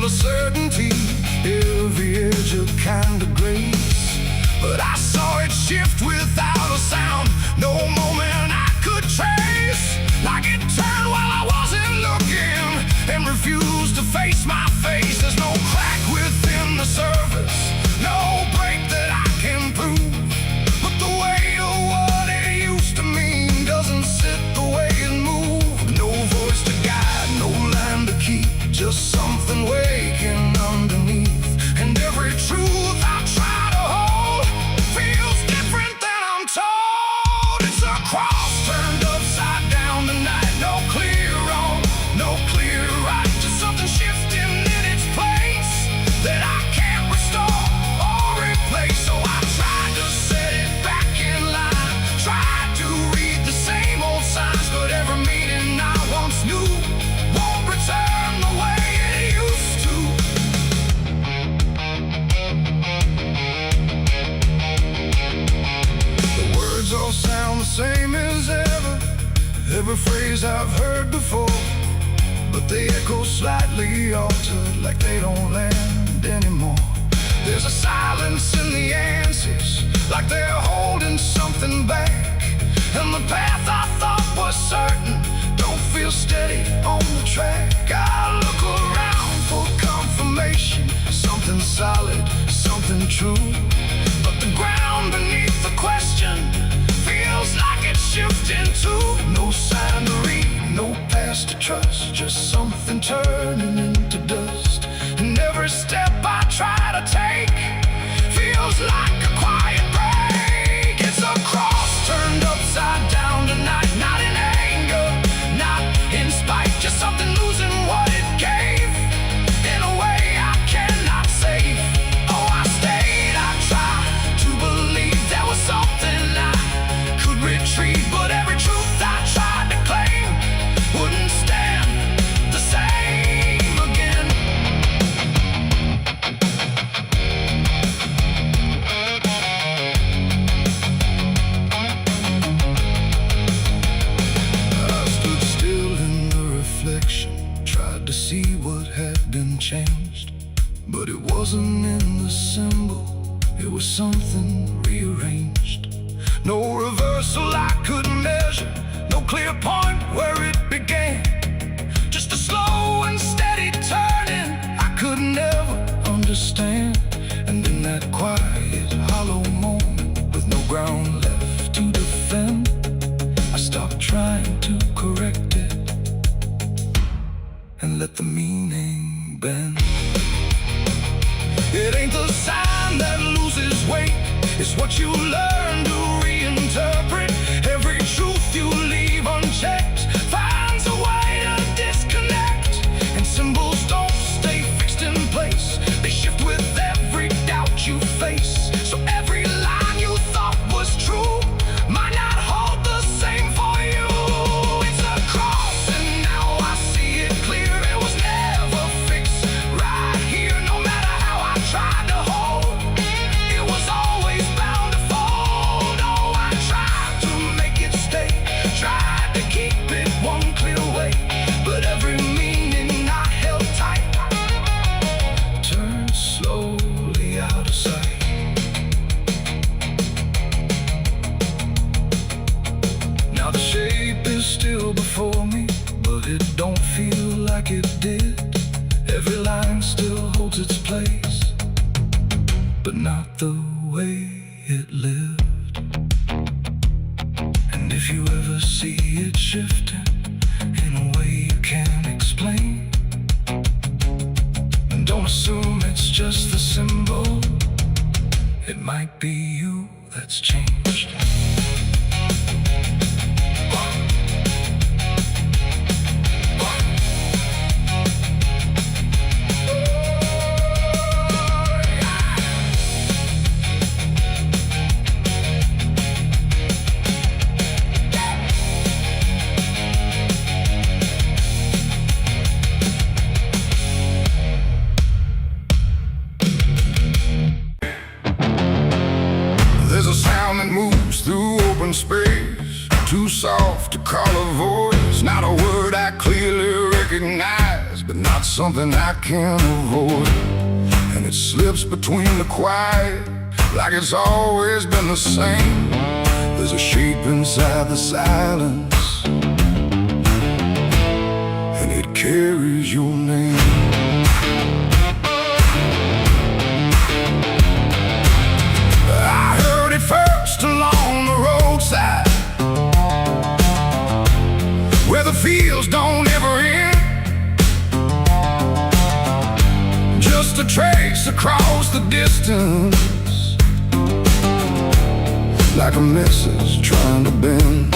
feel a certainty, every edge a kind of grace. But I saw it shift without a sound, no moment I could trace. Like it turned while I wasn't looking, and refused to face my face. There's no crack within the surface, no break that I can prove. But the weight of what it used to mean doesn't sit the way it moved. No voice to guide, no line to keep, just something waking underneath. And every truth I try to hold feels different than I'm told. It's a cross turned upside down tonight. No clear wrong, no clear right, just something shifting in its place that I can't restore or replace. So I tried to set it back in line, tried to read the same old signs, but every meaning I once knew won't return the way it used to. The words all sound the same as ever, every phrase I've heard before, but they echo slightly altered, like they don't land anymore. There's a silence in the answers, like they're holding something back. And the path I thought was certain don't feel steady on the track. I look around for confirmation, something solid, something true. But the ground beneath the question feels like it's shifting too. No sign to read, no past to trust, just something turning into dust. And every step I try to take feels like a quiet break. It's a cross turned upside down tonight, not in anger, not in spite, just something losing what it gave in a way I cannot save. Oh, I stayed, I tried to believe there was something I could retrieve, but every truth I tried to claim wouldn't stand the same again. I stood still in the reflection, tried to see what had been changed, but it wasn't in the symbol, it was something rearranged. No reversal I could measure, no clear point where it began, just a slow and steady turning I could never understand. And in that quiet, hollow moment, with no ground left to defend, I stopped trying to correct it and let the meaning bend. It ain't the sign that loses weight, it's what you learn to reinterpret. Every truth you leave unchecked finds a way to disconnect. And symbols don't stay fixed in place, they shift with every doubt you face. So every line you thought was true might not hold the same for you. It's a cross and now I see it clear, it was never fixed right here. No matter how I tried to hold, it was always bound to fold. Oh, I tried to make it stay, tried to keep it one clear way, but every meaning I held tight turned slowly out of sight. Now the shape is still before me, but it don't feel like it did. Every line still holds its place, but not the way it lived. And if you ever see it shifting in a way you can't explain, don't assume it's just the symbol, it might be you that's changed. Space, too soft to call a voice, not a word I clearly recognize, but not something I can avoid. And it slips between the quiet, like it's always been the same. There's a shape inside the silence, and it carries your name. I heard it first along the roadside, where the fields don't ever end. Just a trace across the distance, like a message trying to bend.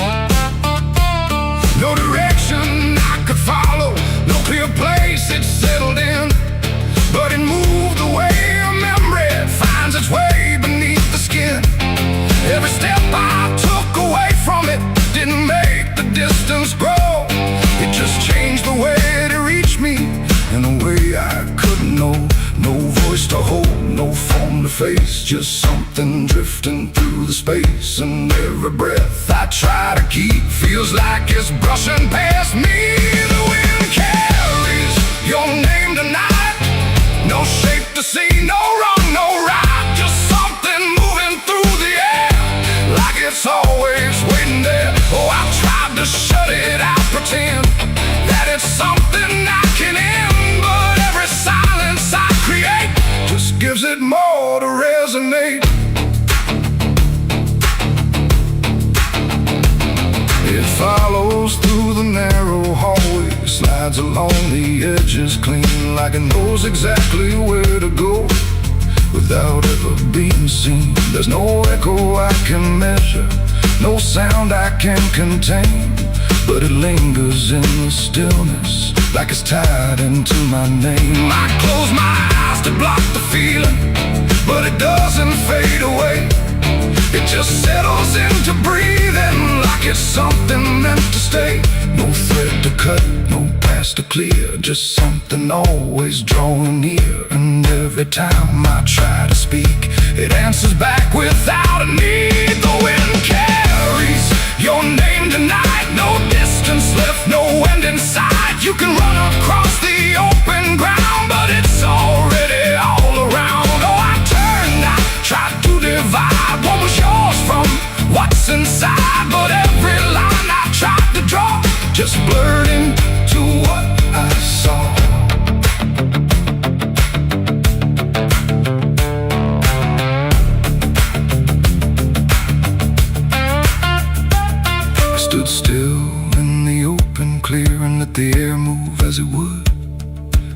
No direction I could follow, no clear place it settled in, but it moved the way a memory finds its way beneath the skin. Every step I took away from it didn't make the distance grow. It just changed the way to reach me in a way I couldn't know. No voice to hold, no form to face, just something drifting through the space. And every breath I try to keep feels like it's brushing past me. The wind carries your name tonight, no shape to see, no wrong, no right, just something moving through the air, like it's always waiting there. Oh, I've tried to shut it out, pretend that it's something I can end, but every silence I create just gives it more to resonate. It follows through the narrow hallway, slides along the edges clean, like it knows exactly where to go without ever being seen. There's no echo I can measure, no sound I can contain, but it lingers in the stillness, like it's tied into my name. I close my eyes to block the feeling, but it doesn't fade away. It just settles into breathing, like it's something meant to stay. No thread to cut, no past to clear, just something always drawing near. And every time I try to speak, it answers back without a need. The wind carries your name tonight, no distance left, no end in sight. You can run across the open ground, but it's already all around. Oh, I turned, I tried to divide what was yours from what's inside, but every line I tried to draw just blurred into what I saw. I stood still in the open clear and let the air move as it would.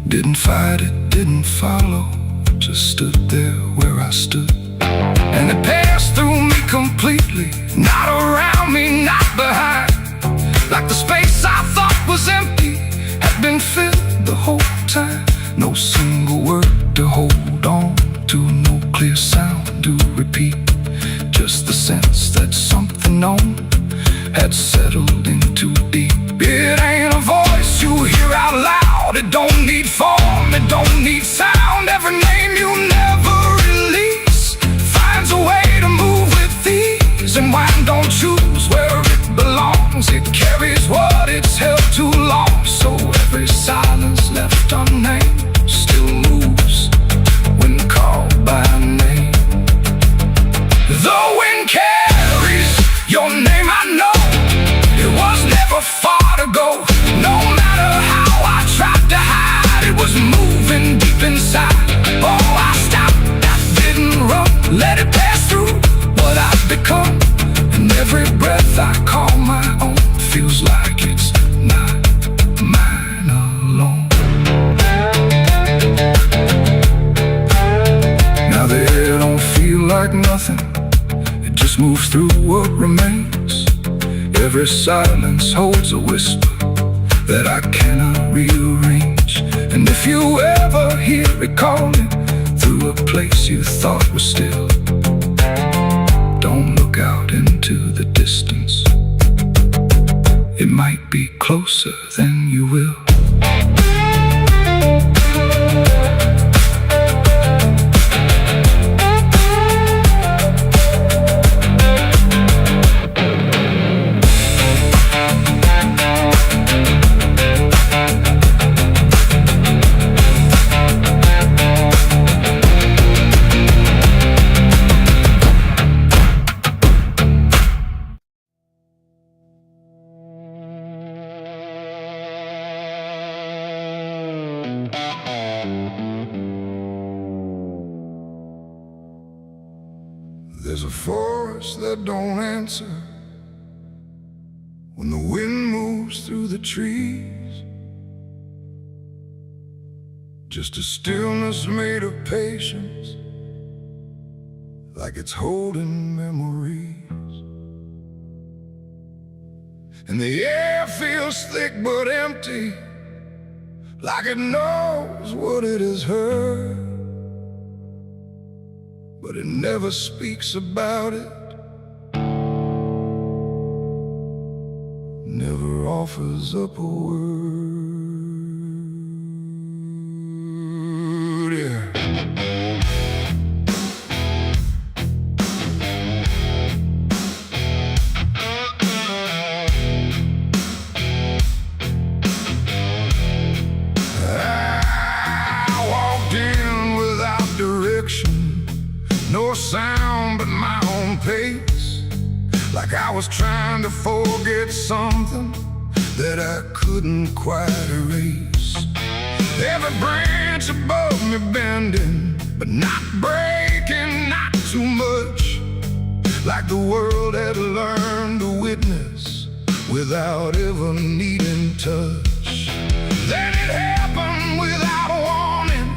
Didn't fight it, didn't follow, just stood there where I stood. And it passed through me completely, not around me, not behind. Like the space I thought was empty had been filled the whole time. No single word to hold on to, no clear sound to repeat, just the sense that something known had settled in too deep. It ain't a voice you hear out loud, it don't need form, it don't need sound. Every name you never release finds a way to move with ease, and wine don't choose where it belongs. It carries what it's held too long, so every silence left unnamed still moves when called by name. The wind carries your name, I know it was never far to go. No matter how I tried to hide, it was moving deep inside. Oh, I stopped, I didn't run, let it pass through what I've become. And every breath I call my own feels like it's not mine alone. Now the air don't feel like nothing, it just moves through what remains. Every silence holds a whisper that I cannot rearrange. And if you ever hear it calling through a place you thought was still, don't look out into the distance, it might be closer than you will. There's a forest that don't answer when the wind moves through the trees. Just a stillness made of patience, like it's holding memories. And the air feels thick but empty, like it knows what it has heard, but it never speaks about it, never offers up a word. Yeah. No sound but my own pace, like I was trying to forget something that I couldn't quite erase. Every branch above me bending, but not breaking, not too much, like the world had learned to witness without ever needing touch. Then it happened without warning,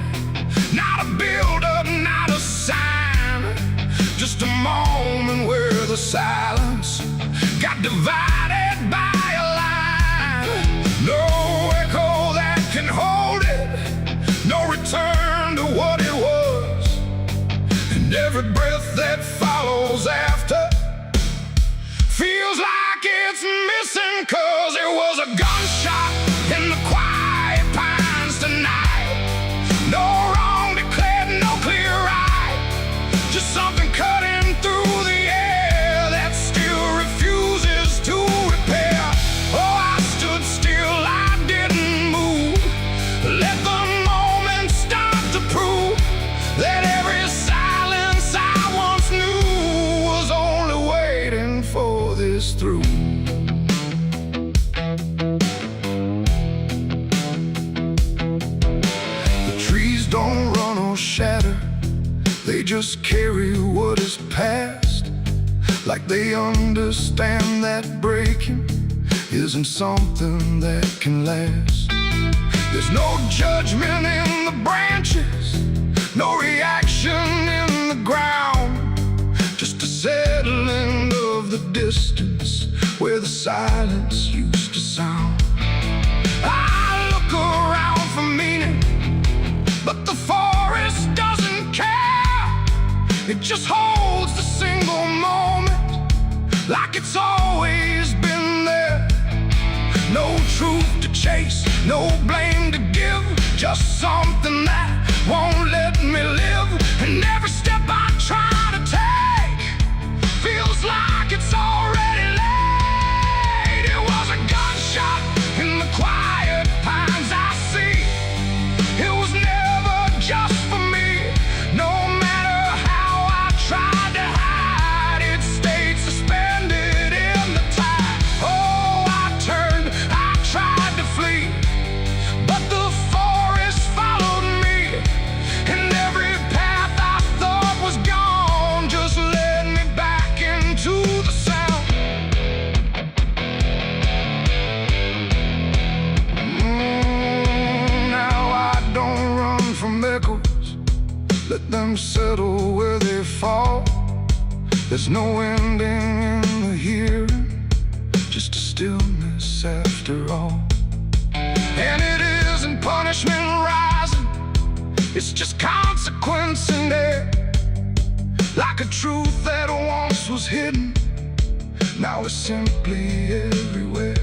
not a build-up, not a sign, just a moment where the silence got divided by a line. No echo that can hold it, no return to what it was. And every breath that follows after feels like it's missing, 'cause it was a gunshot in the quiet pines tonight. No wrong declared, no clear right, just something cutting through the air that still refuses to repair. Oh, I stood still, I didn't move, let the moment start to prove that every silence I once knew was only waiting for this through. The trees don't run or shatter, they just carry what is past, like they understand that breaking isn't something that can last. There's no judgment in the branches, no reaction in the ground, just a settling of the distance where the silence used to sound. I look around for meaning, but the forest doesn't care. It just holds the single moment, like it's always been there. No truth to chase, no blame to give, just something that won't let me live. And every step I try to take feels like it's already late. It was a gunshot in the quiet pines I see. It was never just for me. No matter how I tried to hide, it stayed suspended in the tide. Oh, I turned, I tried to flee, but the forest followed me, and every path I thought was gone just led me back into the sound. Now I don't run from echoes, let them settle where they fall. There's no ending in the hearing, just a stillness after all. And it isn't punishment rising, it's just consequence in there, like a truth that once was hidden, now it's simply everywhere.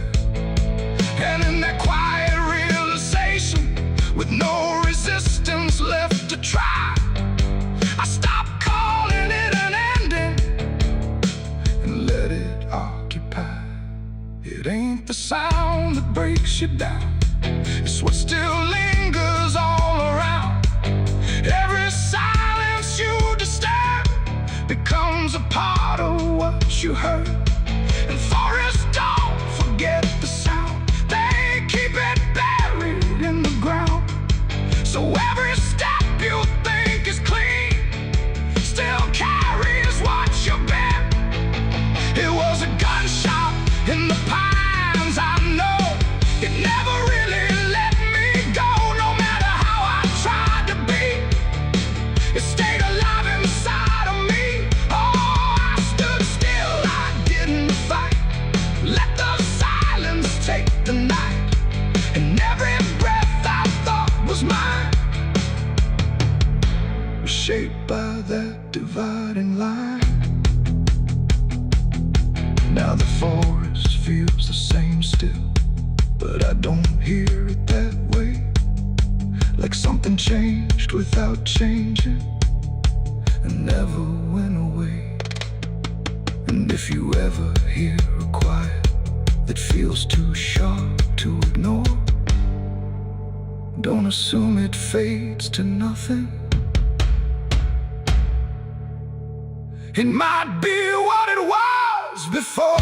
And in that quiet realization, with no resistance left to try, I stopped calling it an ending and let it occupy. It ain't the sound that breaks you down, it's what still lingers all around. Every silence you disturb becomes a part of what you heard. And forests don't forget the sound, they keep it buried in the ground. So every step you think is clean still carries what you I don't hear it that way. Like something changed without changing and never went away. And if you ever hear a quiet that feels too sharp to ignore, don't assume it fades to nothing. It might be what it was before.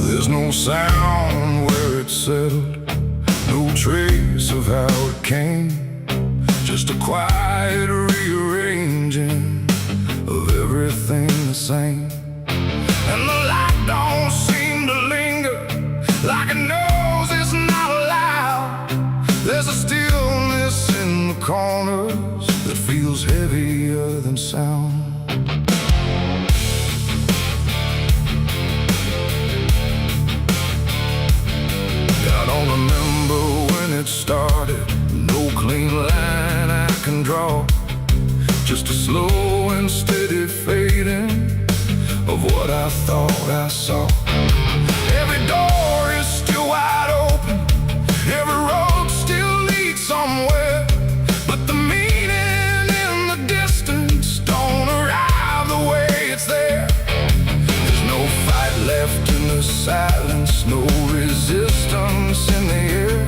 There's no sound where it settled, no trace of how it came, just a quiet rearranging of everything the same. And the light don't seem to linger, like it knows it's not allowed. There's a stillness in the corners that feels heavier than sound. I don't remember when it started, no clean line I can draw, just a slow and steady fading of what I thought I saw. Every door is still wide open, every road still leads somewhere, but the meaning in the distance don't arrive the way it's there. There's no fight left in the silence, no resistance in the air,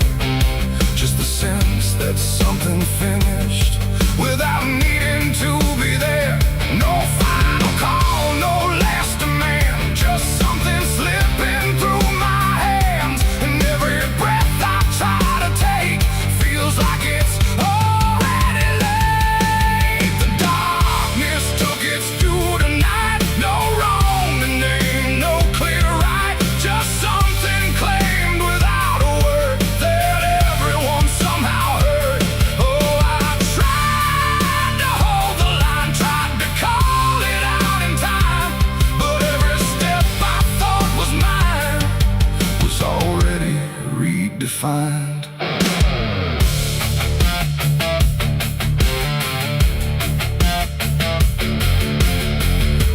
just the sense that something finished without needing to be there. No final call, no last demand, just something slipping through my hands. And every breath I try to take feels like it's already late. The darkness took its due tonight, no wrong to name, no clear right, just something claimed without a word that everyone somehow heard. Oh, I tried to hold the line, tried to call it out in time, but every step I thought was mine was already redefined.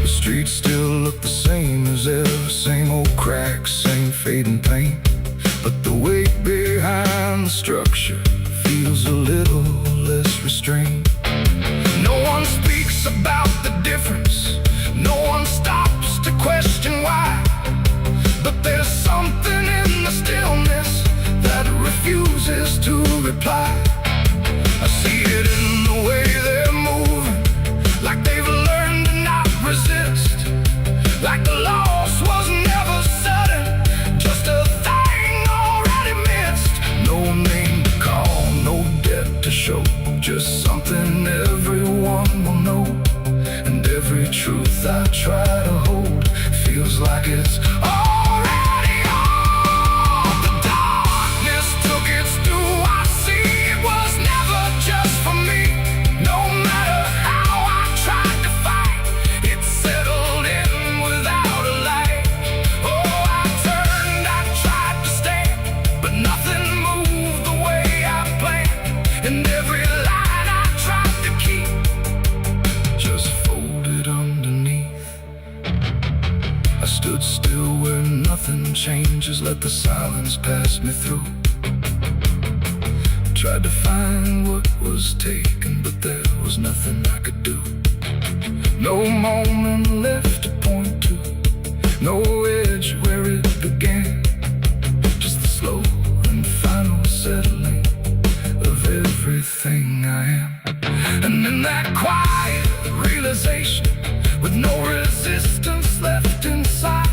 The streets still look the same as ever, same old cracks, same fading paint, but the weight behind the structure feels a little less restrained. No one speaks about the difference, no one stops to question why, but there's something in the stillness that refuses to reply. I see it in the way they're moving, like they've learned to not resist, like the loss was never sudden, just a thing already missed. No name to call, no debt to show, just something everyone will know. And every truth I try to hold feels like it's already on. The darkness took its due, I see it was never just for me. No matter how I tried to fight, it settled in without a light. Oh, I turned, I tried to stand, but nothing moved the way I planned. And every line I tried to keep just folded underneath. I stood still where nothing changes, let the silence pass me through. Tried to find what was taken, but there was nothing I could do. No moment left to point to, no edge where it began, just the slow and final settling of everything I am. And in that quiet realization, with no resistance left inside,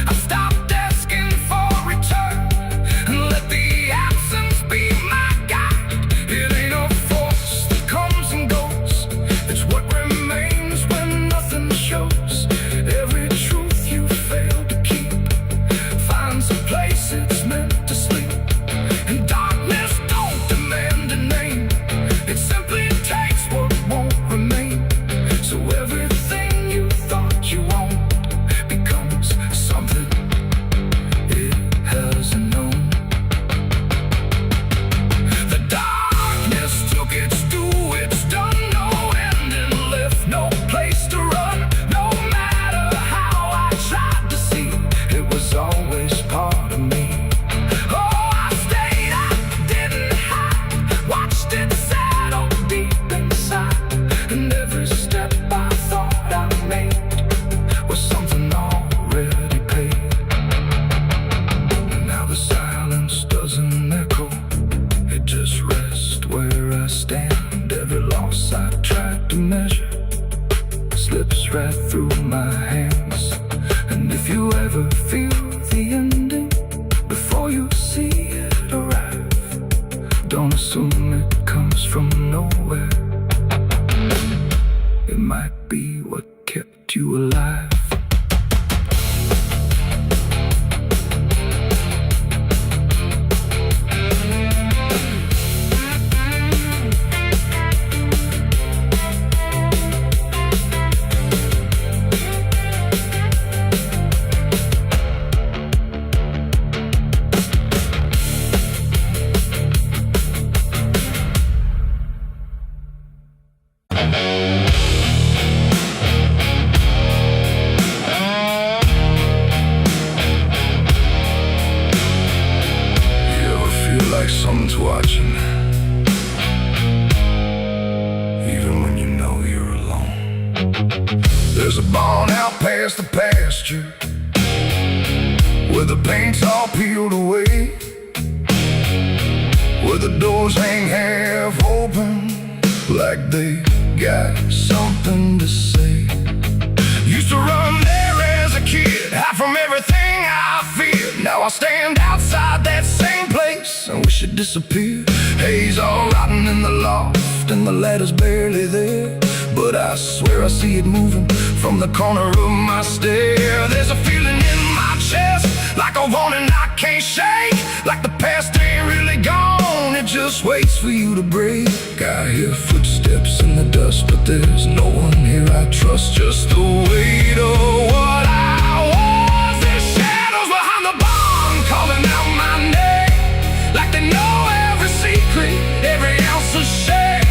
I stopped asking for return and let the absence be my guide. It ain't a force that comes and goes, it's what remains when nothing shows. Every truth you failed to keep don't assume it comes from nowhere. It might be what kept you alive. Like someone's watching, even when you know you're alone. There's a barn out past the pasture where the paint's all peeled away, where the doors hang half open like they got something to say. Used to run there as a kid, hide from everything I feared. Now I stand outside that same place and wish it disappeared. Haze all rotten in the loft and the ladder's barely there, but I swear I see it moving from the corner of my stair. There's a feeling in my chest, like a warning I can't shake, like the past ain't really gone, it just waits for you to break. I hear footsteps in the dust, but there's no one here I trust. Just the weight of what I was. There's shadows behind the barn calling out my name, like they know every secret, every ounce of shame,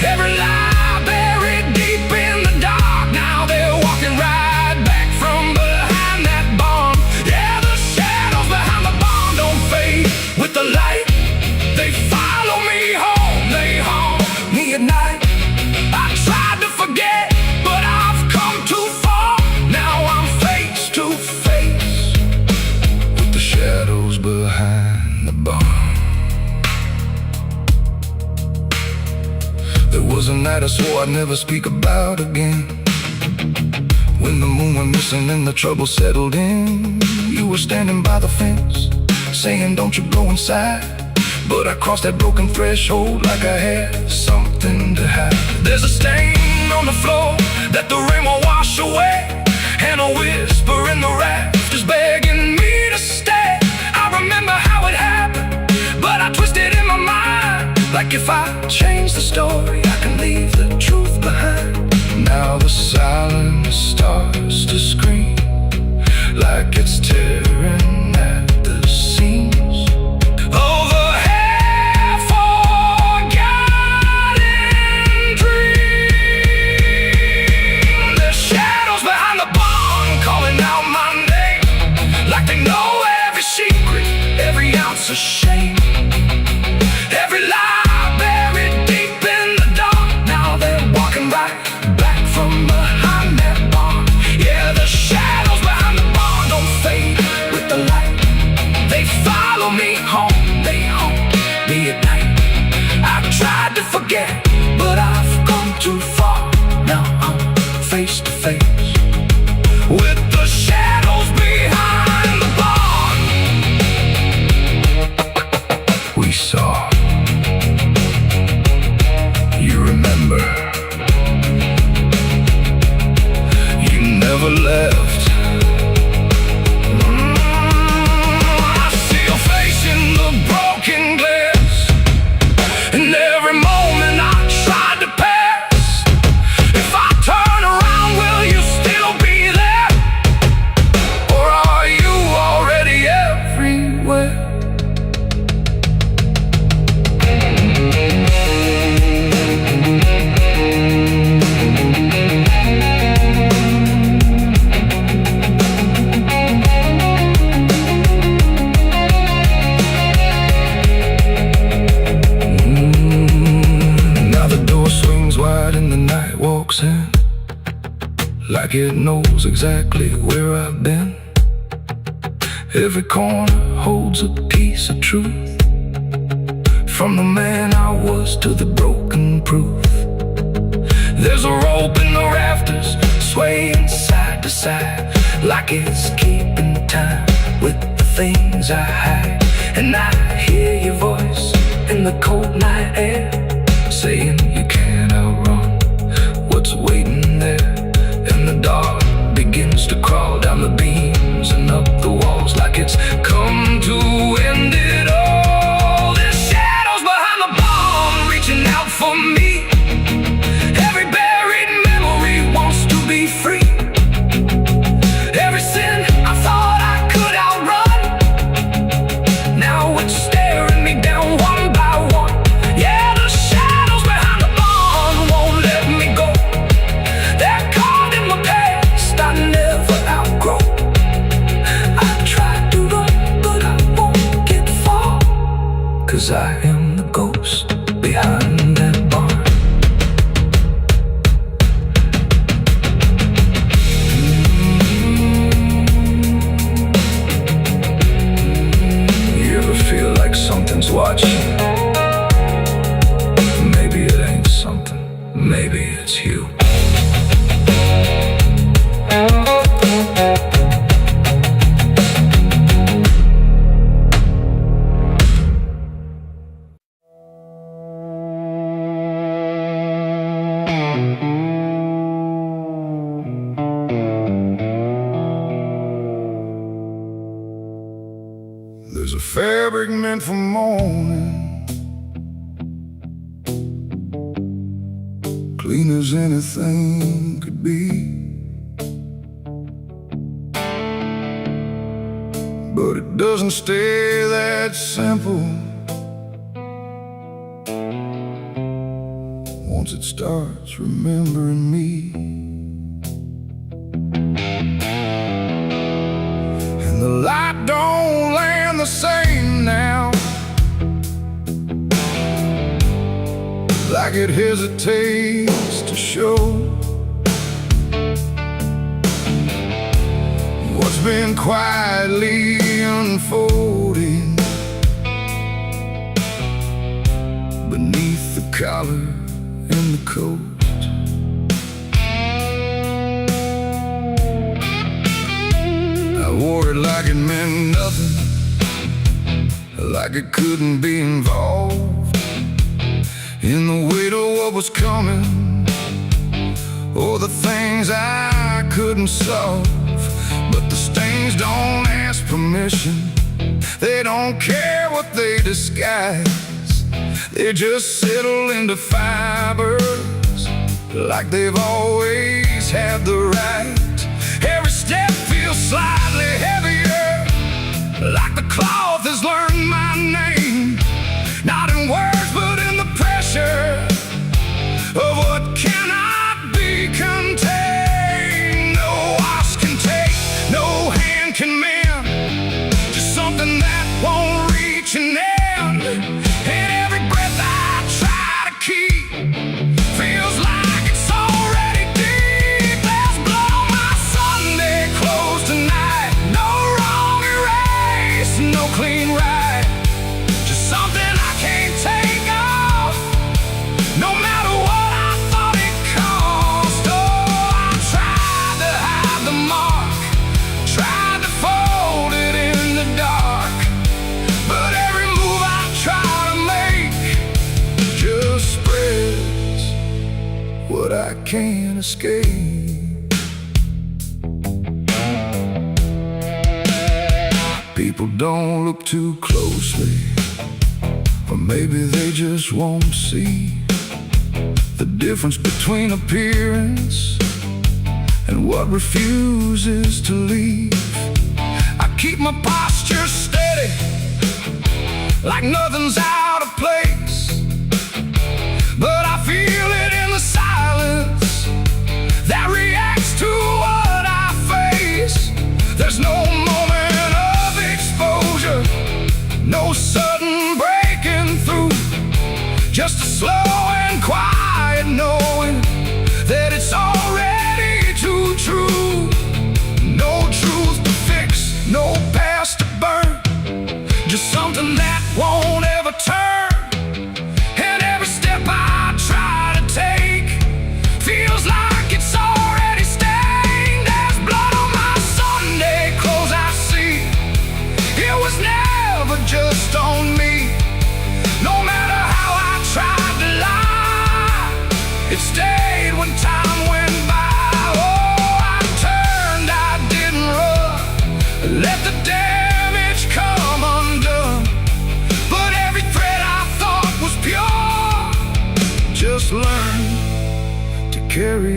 every lie buried deep in the dark. Now they're walking right back from behind that barn. Yeah, the shadows behind the barn don't fade with the light. They follow me home, they haunt me at night. I tried to forget, but I've come too far. Now I'm face to face with the shadows behind the barn. There was a night I swore I'd never speak about again, when the moon went missing and the trouble settled in. You were standing by the fence, saying don't you go inside, but I crossed that broken threshold like I had something to hide. There's a stain on the floor that the rain will wash away, and a whisper in the rafters begging me to stay. I remember how it happened, but I twisted in my mind, like if I change the story, I can leave the truth behind. Now the silence starts to scream, like it's tearing at the seams. Over half-forgotten dream. There's shadows behind the barn calling out my name, like they know every secret, every ounce of shame, every lie buried deep in the dark. Now they're walking right back from behind that barn. Yeah, the shadows behind the barn don't fade with the light. They follow me home, they haunt me at night. I've tried to forget, but I've come too far. Now I'm face to face with the shadows behind the barn. We saw, you remember, you never left. I see your face in the broken glass, and every moment I tried to pass. If I turn around, will you still be there, or are you already everywhere? Now the door swings wide and the night walks in, like it knows exactly where I've been. Every corner holds a piece of truth, from the man I was to the broken proof. There's a rope in the rafters, swaying side to side, like it's keeping time with the things I hide. And I hear your voice the cold night air, saying you can't outrun what's waiting there. And the dark begins to crawl down the beams and up the walls like it's come to end it all. There's shadows behind the bomb reaching out for me. Every buried memory wants to be free. Every sin I thought I could outrun, now it's staring me down one by one. Yeah, the shadows behind the bomb won't let me go. They're carved in my past I never outgrow. I tried to run, but I won't get far, 'cause I am the ghost behind that barn. Something's watching. Maybe it ain't something, maybe it's you. There's a fabric meant for mourning, clean as anything could be, but it doesn't stay that simple. Once it starts remembering me, and the light don't land the same now, like it hesitates to show what's been quietly unfolding beneath the collar and the coat. I wore it like it meant nothing, like it couldn't be involved in the weight of what was coming, or the things I couldn't solve. But the stains don't ask permission, they don't care what they disguise. They just settle into fibers like they've always had the right. Every step feels slightly heavier, like the cloth has learned my name, not in words but in the pressure of what cannot be contained. No wash can take, no hand can mend, just something that won't reach an end. And every breath I try to keep feels like it's already deep. There's blood on my Sunday clothes tonight, no wrong erase, no clean right, just something I can't take off, no matter what I thought it cost. Oh, I tried to hide the mark, tried to fold it in the dark, but every move I try to make just spreads what I can't escape. People don't look too closely, or maybe they just won't see the difference between appearance and what refuses to leave. I keep my posture steady, like nothing's out of place, but I feel it in the silence that reacts to what I face. There's no moment of exposure, no sudden breaking through, just a slow and quiet knowing that it's already too true. No truth to fix, no past to burn, just something that won't ever turn. And every step I try to take feels like it's already stained. There's blood on my Sunday clothes I see, it was never just on me. No matter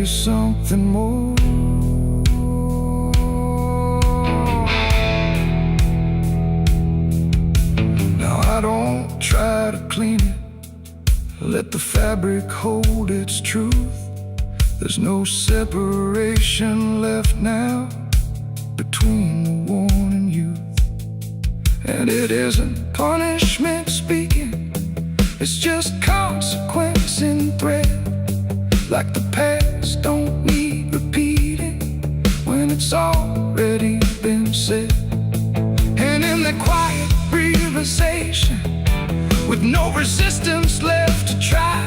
you something more. Now I don't try to clean it, let the fabric hold its truth. There's no separation left now between the worn and youth. And it isn't punishment speaking, it's just consequence in thread. Like the past don't need repeating when it's already been said. And in that quiet realization, with no resistance left to try,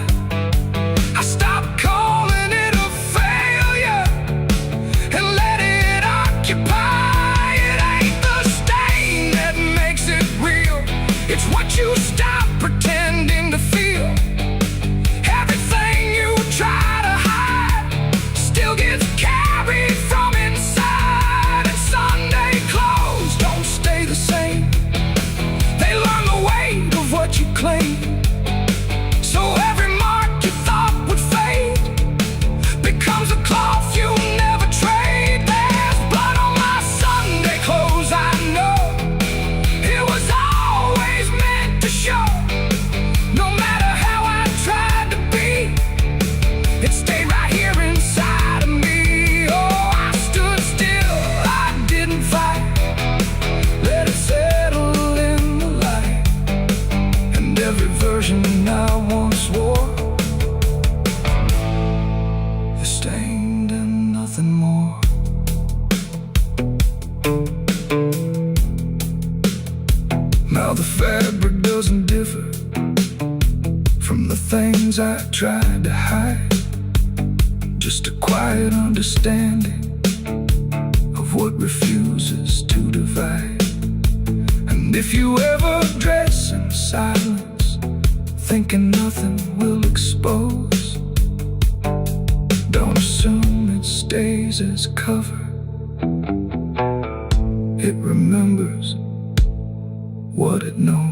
I stopped calling it a failure and let it occupy. It ain't the stain that makes it real, it's what you stop pretending to feel. Everything you try to hide still gets carried from inside. And Sunday clothes don't stay the same, they learn the weight of what you claim. So every mark you thought would fade becomes a cloth you never trade. There's blood on my Sunday clothes, I know. It was always meant to show. No matter how I tried to be, it stayed right here inside of me. Oh, I stood still, I didn't fight, let it settle in the light. And every version I once wore is stained and nothing more. Now the fabric doesn't differ from the things I tried to hide, just a quiet understanding of what refuses to divide. And if you ever dress in silence, thinking nothing will expose, don't assume it stays as cover. It remembers what it knows.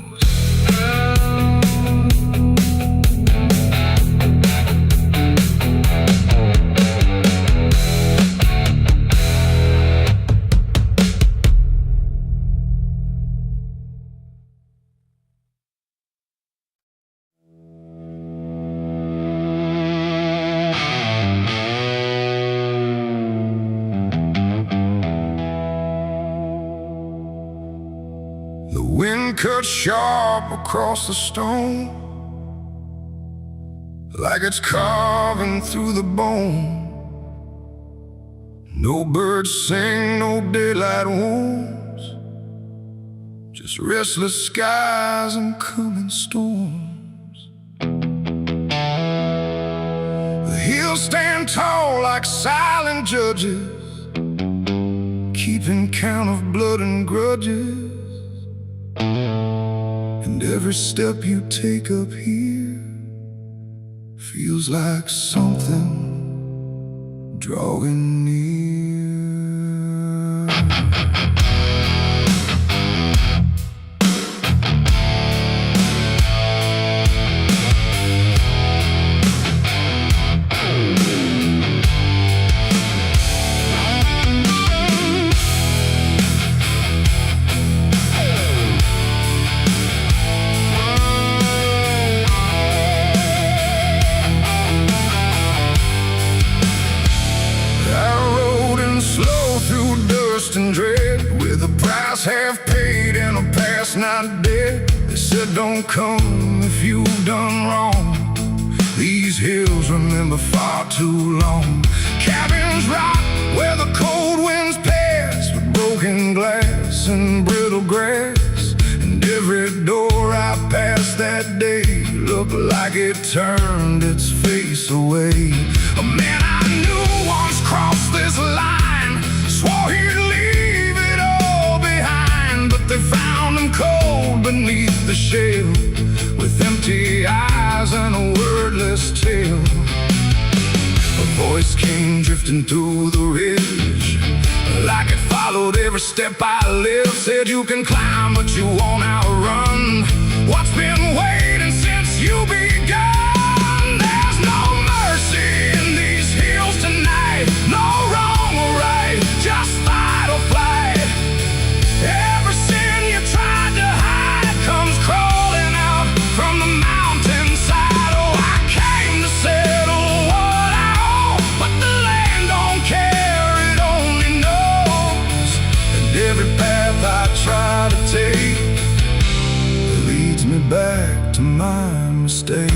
The wind cuts sharp across the stone, like it's carving through the bone. No birds sing, no daylight wounds, just restless skies and coming storms. The hills stand tall like silent judges, keeping count of blood and grudges. And every step you take up here feels like something drawing near. And dread, with a price half paid and a past not dead. They said don't come if you've done wrong. These hills remember far too long. Cabins rock where the cold winds pass, with broken glass and brittle grass. And every door I passed that day looked like it turned its face away. A man I knew once crossed this line, swore he'd leave it all behind, but they found him cold beneath the shell, with empty eyes and a wordless tale. A voice came drifting through the ridge, like it followed every step I lived. Said you can climb but you won't outrun what's been waiting since you begun. There's no mercy in these hills tonight. to my mistake.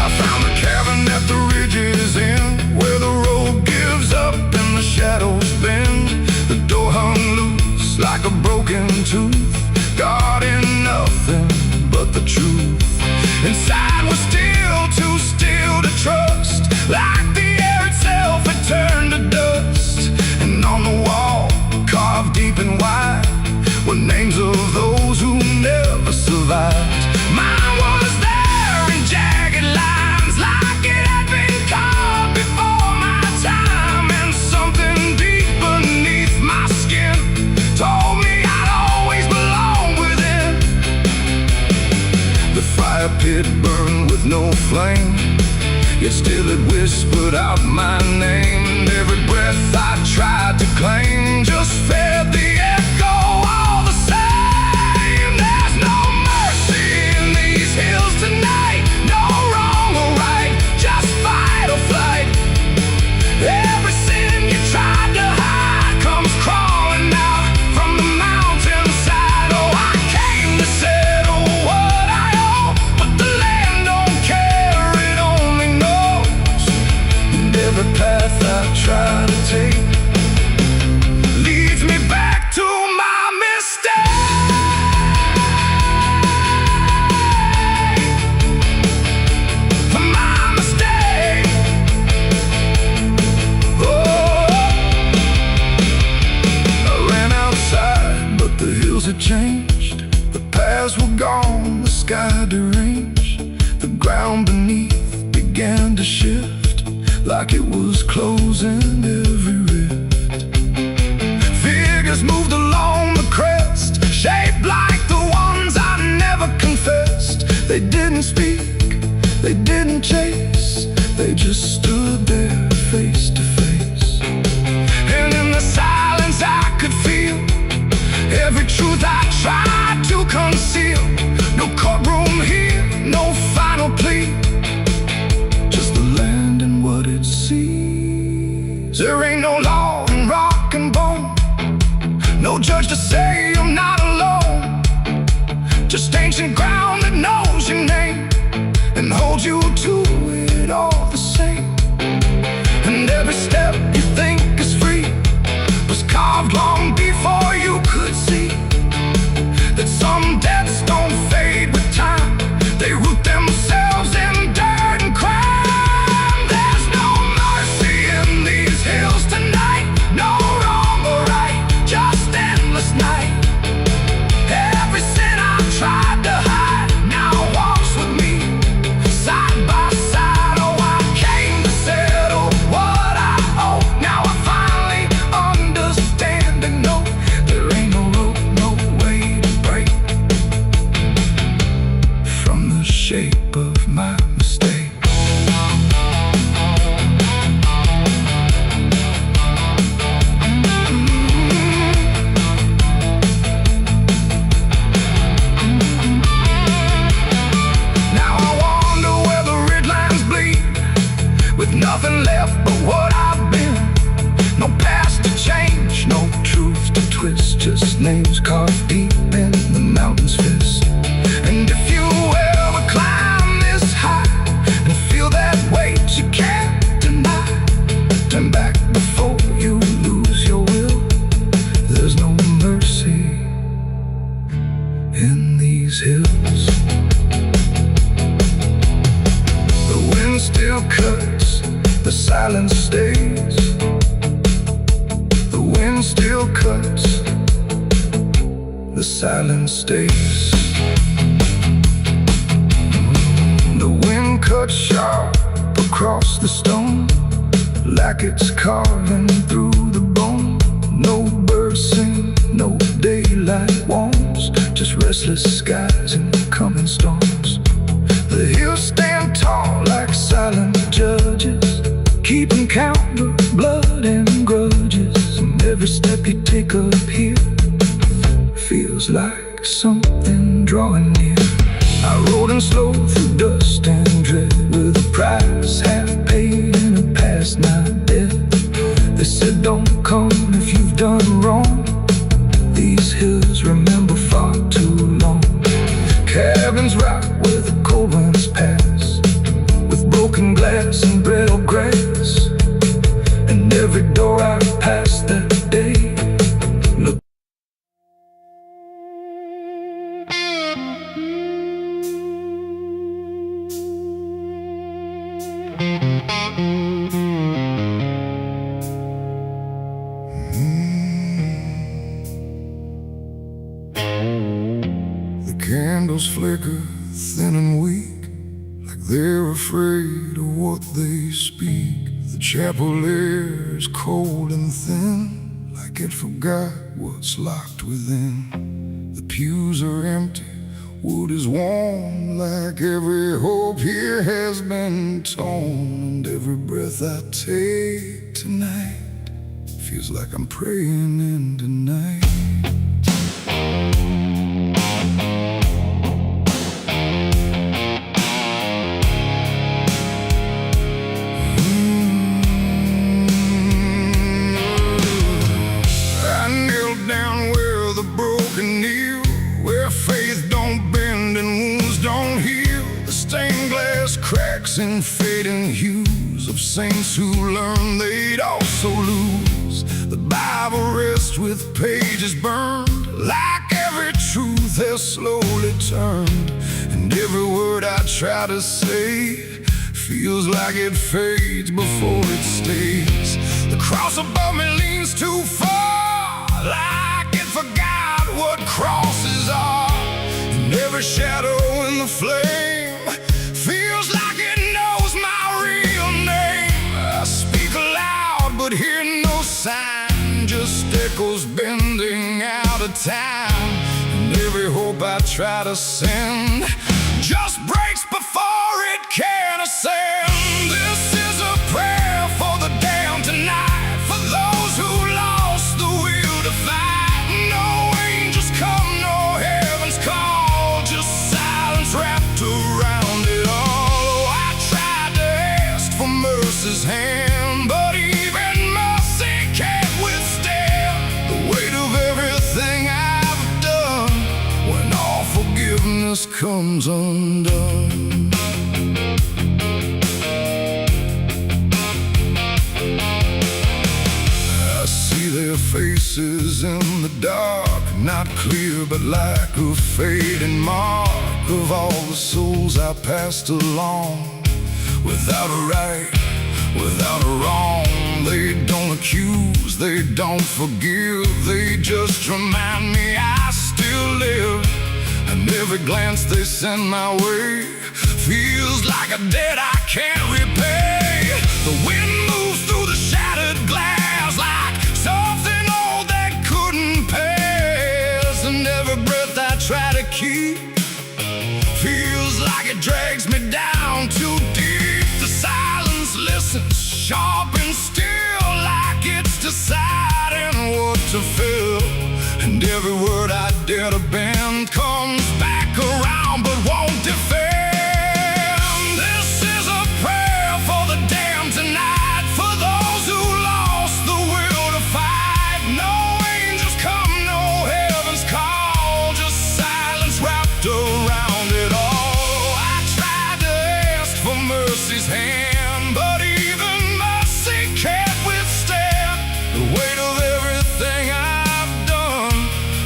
I found a cabin at the ridge's end, where the road gives up and the shadows bend. The door hung loose like a broken tooth, guarding nothing but the truth. Inside was still too still to trust, like the air itself had turned to dust. And on the wall, carved deep and wide, were names of those who never survived. Mine was there in jagged lines, like it had been carved before my time. And something deep beneath my skin told me I'd always belong within. The fire pit burned with no flame, yet still it whispered out my name. And every breath I tried to claim just fed the echo all the same. There's no mercy in these hills tonight, no wrong or right, just fight or flight. Every sin you tried to hide comes crawling out from the mountainside. Oh, I came to settle what I owe, but the land don't care, it only knows. And every path I try to take leads me back to my mistake. My mistake. Oh, I ran outside, but the hills had changed. The paths were gone, the sky deranged. The ground beneath began to shift, like it was closing every rift. Figures moved along the crest, shaped like the ones I never confessed. They didn't speak, they didn't chase, they just stood there face to face. And in the silence I could feel every truth I tried to conceal. No courtroom here, no final plea, just the land and what it sees. There ain't no law in rock and bone, no judge to say I'm not alone. Just ancient ground that knows your name and holds you to it all the same. And every step you think is free was carved long before you could see that some debts don't fade with time, they root themselves in dirt and crime. There's no mercy in these hills tonight, no wrong or right, just endless night. Every sin I've tried to hide now walks with me, side by side. Oh, I came to settle what I owe. Now I finally understand and know there ain't no rope, no way to break from the shape of my mistake. Now I wonder where the red lines bleed, with nothing left but what I've been. No past to change, no truth to twist, just names carved deep in the mountain's fist. And if you ever climb this high and feel that weight you can't deny, turn back before you lose your will. There's no mercy in these hills. The wind still cuts, the silence stays. The wind still cuts, the silence stays. The wind cuts sharp across the stone, like it's carving through the bone. No birds sing, no daylight warms, just restless skies and coming storms. The hills stand tall like silent judges, keeping count of blood and grudges. And every step you take up here feels like something drawing near. I rode in slow through dust and dread, with a price half paid and a past not dead. They said don't come if you've done wrong, candles flicker thin and weak, like they're afraid of what they speak. The chapel air is cold and thin, like it forgot what's locked within. The pews are empty, wood is warm, like every hope here has been torn. And every breath I take tonight feels like I'm praying into night. I knelt down where the broken kneel, where faith don't bend and wounds don't heal. The stained glass cracks and fading hues of saints who learned they'd also lose. The Bible rests with pages burned, like every truth has slowly turned. And every word I try to say feels like it fades before it stays. The cross above me leans too far, like it forgot what crosses are. And every shadow in the flame feels like it knows my real name. I speak aloud but hear no sign, just echoes bending out of time. And every hope I try to send just breaks before it can ascend. This is a prayer for the damned tonight, for those who lost the will to fight. No angels come, no heaven's call, just silence wrapped around it all. Oh, I tried to ask for mercy's hand, but even mercy can't withstand the weight of everything I've done when all forgiveness comes undone. I see their faces in the dark, not clear but like a fading mark of all the souls I passed along. Without a right, without a wrong, they don't accuse, they don't forgive, they just remind me I still live. And every glance they send my way feels like a debt I can't repay. The wind moves through the shattered glass like something old that couldn't pass. And every breath I try to keep feels like it drags me down too deep. The silence listens, sharp and still, like it's deciding what to feel. And every word I dare to bend comes back around but won't defend. This is a prayer for the damned tonight, for those who lost the will to fight. No angels come, no heaven's call, just silence wrapped around it all. I tried to ask for mercy's hand, but even mercy can't withstand the weight of everything I've done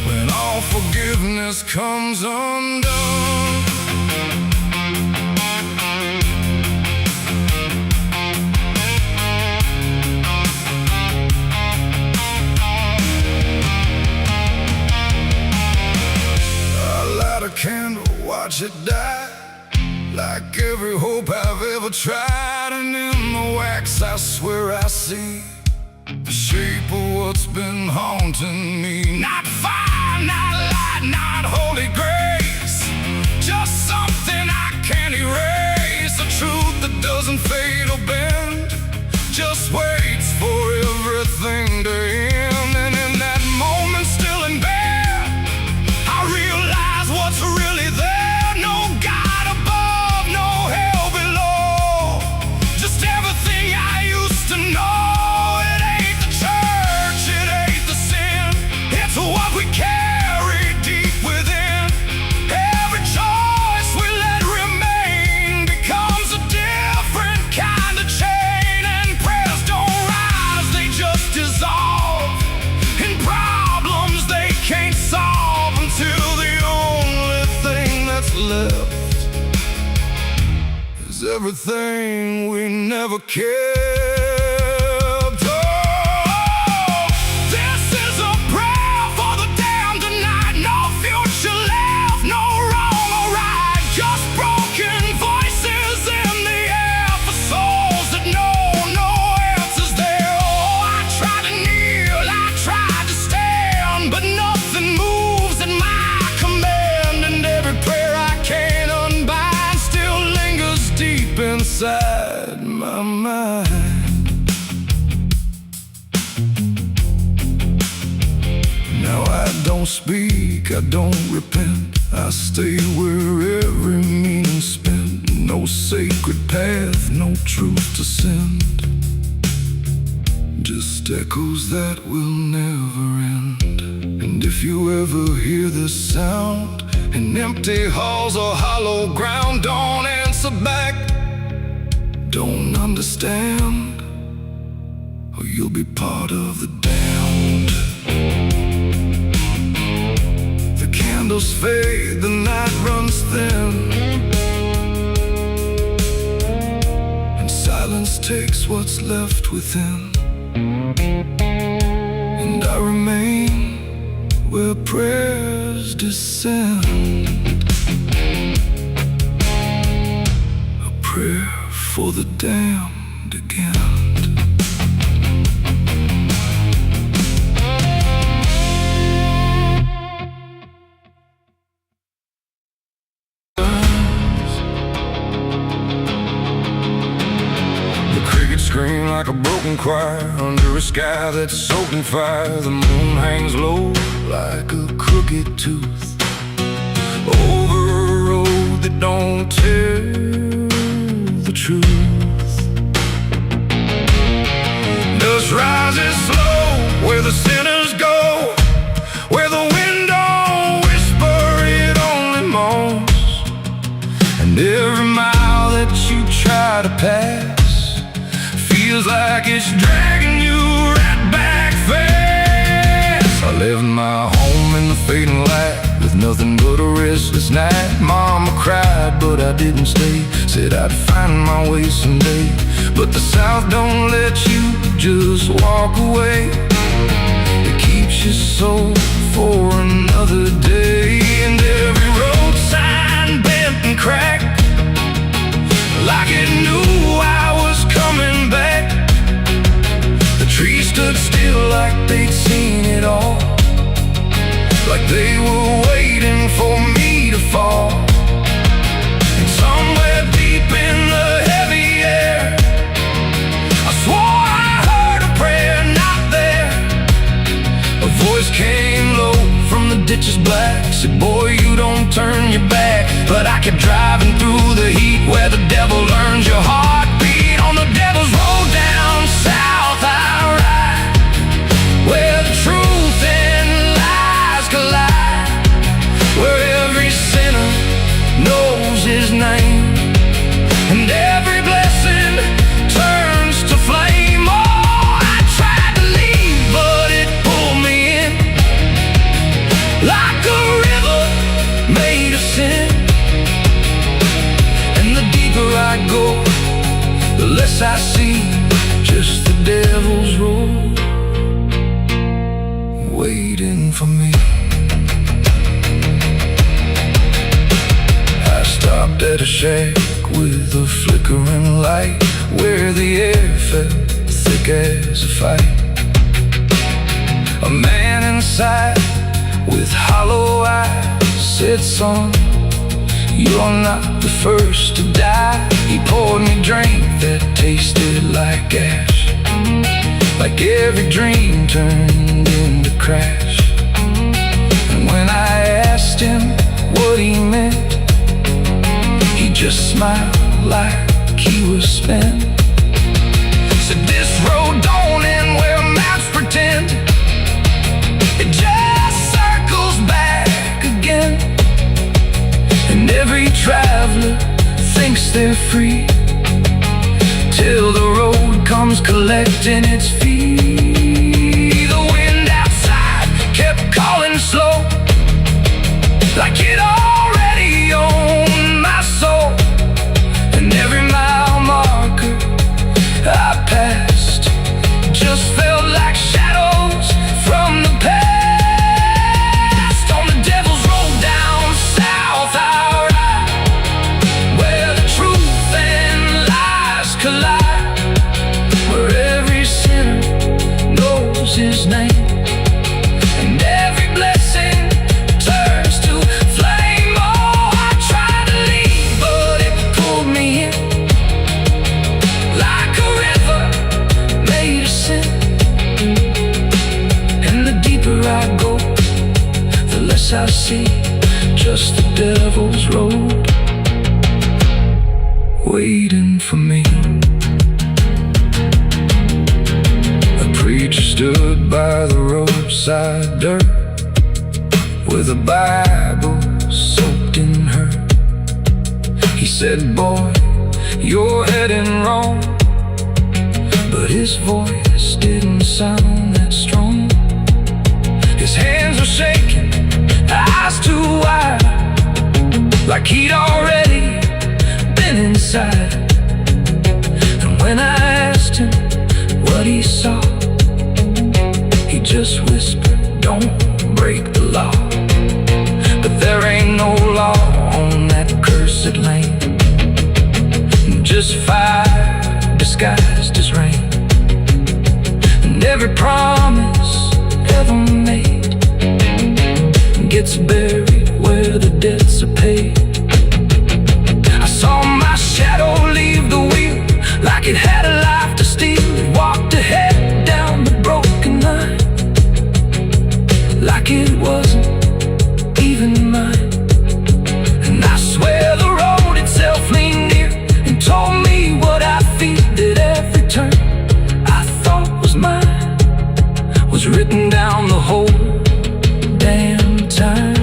when all forgiveness comes undone. I light a candle, watch it die, like every hope I've ever tried. And in the wax I swear I see the shape of what's been haunting me. Not fire, not light, not holy grace, just something I can't erase. A truth that doesn't fade or bend, just waits for everything to end. And in that moment, still in bed, I realize what's really there. No God above, no hell below, just everything I used to know. What we carry deep within, every choice we let remain becomes a different kind of chain. And prayers don't rise, they just dissolve in problems they can't solve, until the only thing that's left is everything we never cared. No don't speak, I don't repent. I stay where every meaning's spent. No sacred path, no truth to send. Just echoes that will never end. And if you ever hear this sound in empty halls or hollow ground, don't answer back, don't understand, or you'll be part of the damned. The candles fade, the night runs thin, and silence takes what's left within. And I remain where prayers descend, a prayer for the damned again. Scream like a broken choir under a sky that's soaked in fire. The moon hangs low like a crooked tooth over a road that don't tell the truth. Dust rises slow where the sinners go, where the wind don't whisper, it only moans. And every mile that you try to pass feels like it's dragging you right back fast. I left my home in the fading light with nothing but a restless night. Mama cried, but I didn't stay. Said I'd find my way someday. But the South don't let you just walk away. It keeps you so for another day. And every road sign bent and cracked, like it knew I was coming back. The trees stood still like they'd seen it all, like they were waiting for me to fall. And somewhere deep in the heavy air, I swore I heard a prayer not there. A voice came low from the ditches black, said, boy, you don't turn your back. But I kept driving through the heat where the devil learns your heartbeat. On the devil's road down south I ride, where the truth and lies collide, where every sinner knows his name, and every blessing turns to flame. Oh, I tried to leave, but it pulled me in, like a river made of sin. And the deeper I go, the less I see, just the devil's road waiting for me. I stopped at a shack with a flickering light, where the air felt thick as a fight. A man inside with hollow eyes said, son, you're not the first to die. He poured me a drink that tasted like ash, like every dream turned into crash. And when I asked him what he meant, he just smiled like he was spent. Said, this road don't end where maps pretend, it just circles back again. And every traveler thinks they're free, till the road comes collecting its fee. The wind outside kept calling slow, like it already owned my soul. And every mile marker I passed just felt like shadows from the past. On the devil's road down south I ride, where the truth and lies collide, where every sinner knows his name, and every blessing turns to flight. place I see, just the devil's road waiting for me. A preacher stood by the roadside dirt with a Bible soaked in her. He said, boy, you're heading wrong, but his voice didn't sound that strong. His hands were shaking, eyes too wide, like he'd already been inside. And when I asked him what he saw, he just whispered, don't break the law. But there ain't no law on that cursed land, just fire disguised as rain. And every promise ever made gets buried where the debts are paid. I saw my shadow leave the wheel like it had a life to steal. It walked ahead down the broken line like it wasn't even mine. And I swear the road itself leaned near and told me what I feel, that every turn I thought was mine was written down the whole damn time.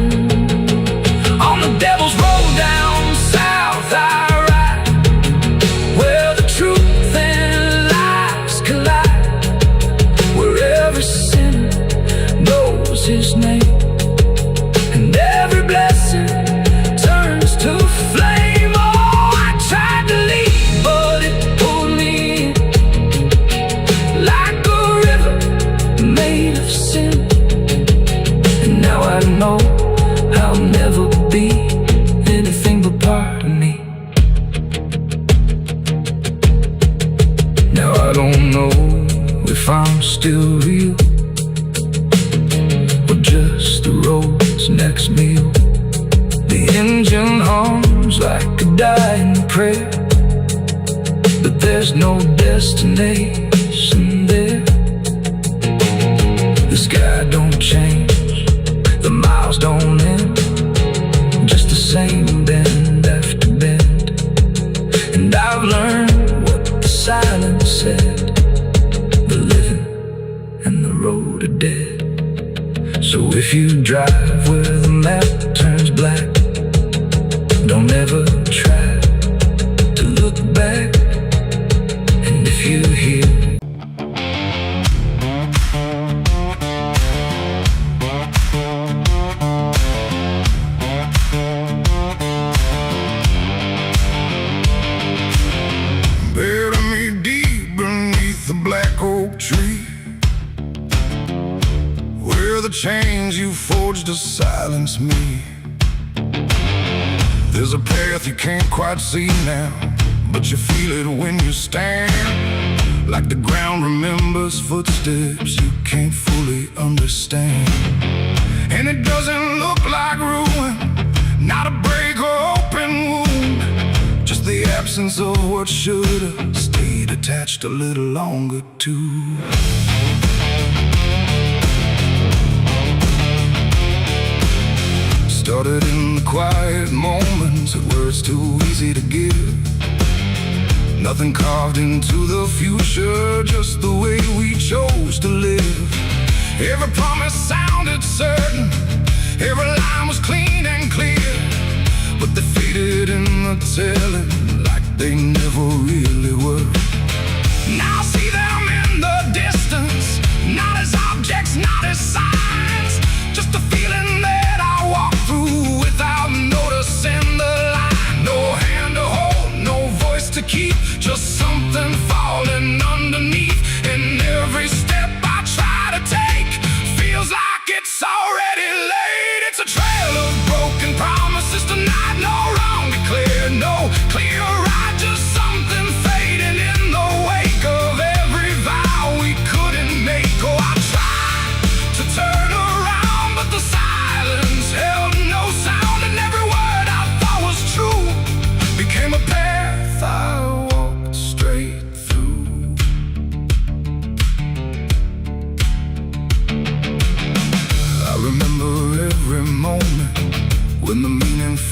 On the devil's road down south I ride, where the truth and lies collide, where every sinner knows his name, and every blessing turns to flame. Oh, I tried to leave, but it pulled me in like a river made of sin. And now I know I'll never be anything but part of me. Now I don't know if I'm still real or just the road's next meal. The engine hums like a dying prayer, but there's no destination there. The sky don't change, the miles don't end, just the same bend after bend. And I've learned what the silence said, the living and the road are dead. So if you drive where the map turns black, don't ever try to look back. And if you hear bury me deep beneath the black oak tree, where the chains you forged to silence me. There's a path you can't quite see now, but you feel it when you stand, like the ground remembers footsteps you can't fully understand. And it doesn't look like ruin, not a break or open wound, just the absence of what should've stayed attached a little longer too. Started in the quiet moments where it's too easy to give. Nothing carved into the future, just the way we chose to live. Every promise sounded certain, every line was clean and clear, but they faded in the telling like they never really were. Now I see them in the distance, not as objects, not as signs, just a feeling that I walk through without noticing the line. No hand to hold, no voice to keep, just something falling underneath. And every step I try to take feels like it's already late. It's a trail of broken promises tonight, no wrong declared, no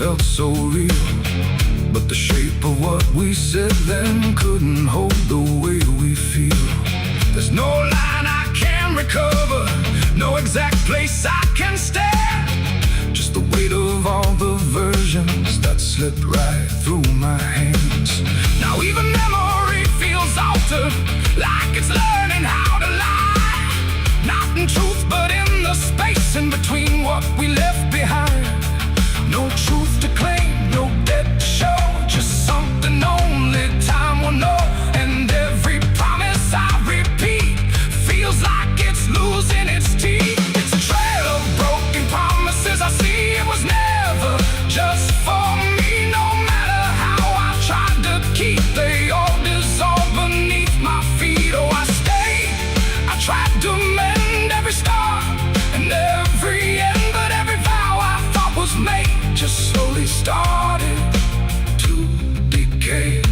felt so real. But the shape of what we said then couldn't hold the way we feel. There's no line I can recover, no exact place I can stand. Just the weight of all the versions that slipped right through my hands. Now even memory feels altered, like it's learning how to lie. Not in truth, but in the space in between what we left behind. No truth to claim, no debt to show, just something only time will know. And every promise I repeat feels like it's losing its teeth. It's a trail of broken promises. I see it was never just for me. No matter how I tried to keep, they all dissolve beneath my feet. Oh, I stayed, I tried to mend every star and every end, but every vow I thought was made just slowly started to decay.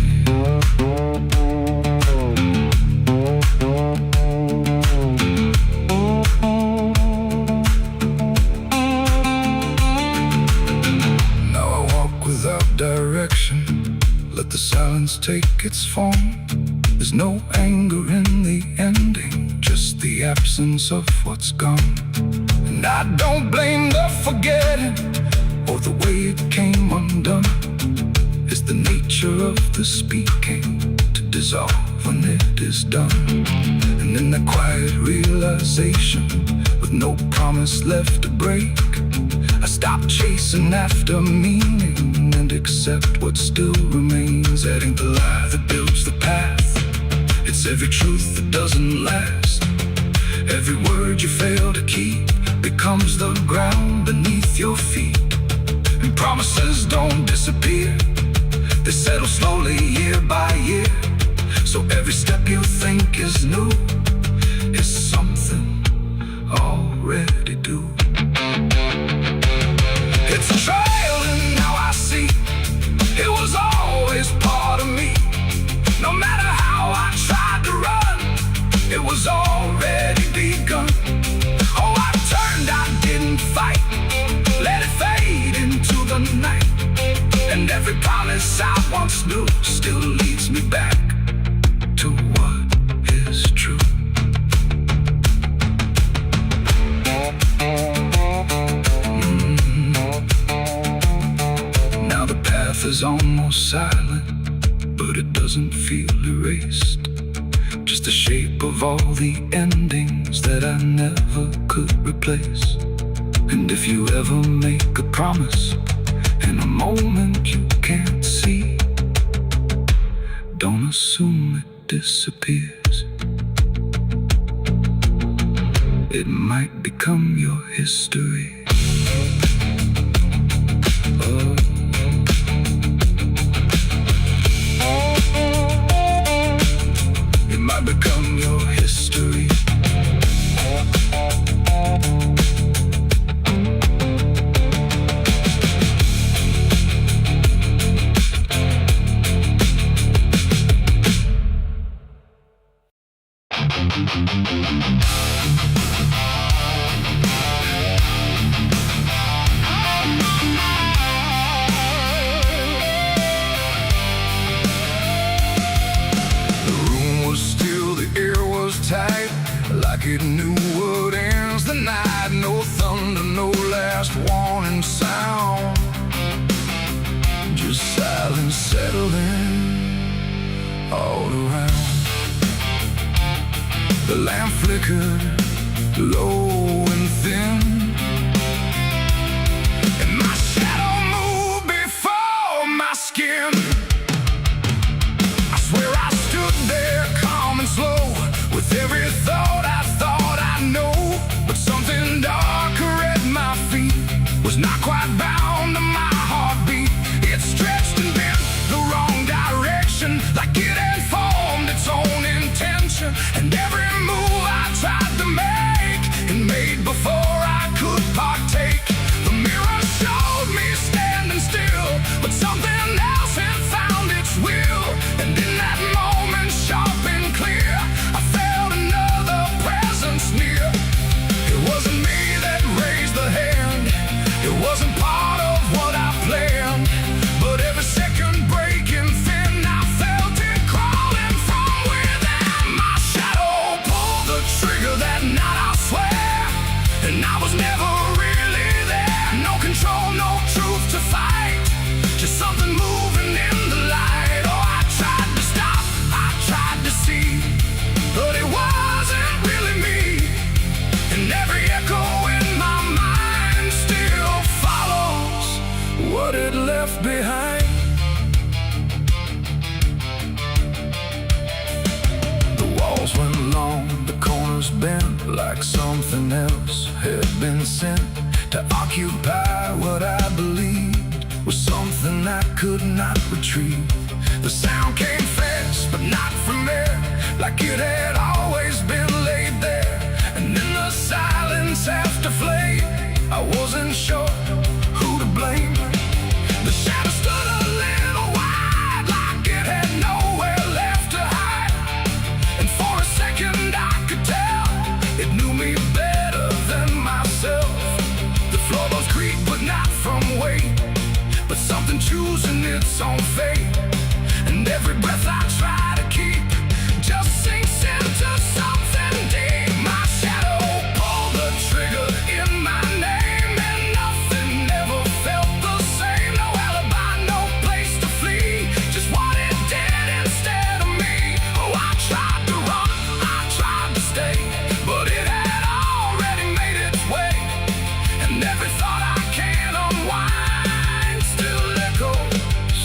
Now I walk without direction, let the silence take its form. There's no anger in the ending, just the absence of what's gone. And I don't blame the forgetting or the way it came undone. It's the nature of the speaking to dissolve when it is done. And in the quiet realization, with no promise left to break, I stop chasing after meaning and accept what still remains. That ain't the lie that builds the path, it's every truth that doesn't last. Every word you fail to keep becomes the ground beneath your feet. And promises don't disappear, they settle slowly year by year. So every step you think is new is something already due. It's a trail and now I see it was always part of me. No matter how I tried to run, it was already begun. Oh, I turned, I didn't fight, let it fade into the night. And every promise I once knew still leads me back to what is true. Now the path is almost silent, but it doesn't feel erased. Just the shape of all the endings that I never could replace. And if you ever make a promise in a moment you can't see, don't assume it disappears. It might become your history. Oh. It might become your history. It knew what ends the night. No thunder, no last warning sound, just silence settling all around. The lamp flickered low and thin, and my shadow moved before my skin. I swear I stood there calm and slow, with every thought I know, but something darker at my feet was not quite bound to my heartbeat. It stretched and bent the wrong direction, like it had formed its own intention. And every move I tried to make, it made before I could partake. The mirror showed me standing still, but something else had found its will. And in that moment, sharp and clear, I felt another presence near. It wasn't me that raised the hand, it wasn't part of control, no truth to fight. Just something moving in the light. Oh, I tried to stop, I tried to see, but it wasn't really me. And every echo in my mind still follows what it left behind. The walls went long, the corners bent, like something else had been sent to occupy what I believed was something I could not retrieve. The sound came fast, but not from there, like it had always been laid there. And in the silence after flame, I wasn't sure who to blame. The shadow stood a little wide, like it had nowhere left to hide. And for a second I could tell it knew me better than myself. The floorboards creak, but not from weight, but something choosing its own fate. And every breath I try to keep just sinks into something deep. My shadow pulled the trigger in my name, and nothing ever felt the same. No alibi, no place to flee, just what it did instead of me. Oh, I tried to run, I tried to stay, but it had already made its way. And every thought I can unwind still echoes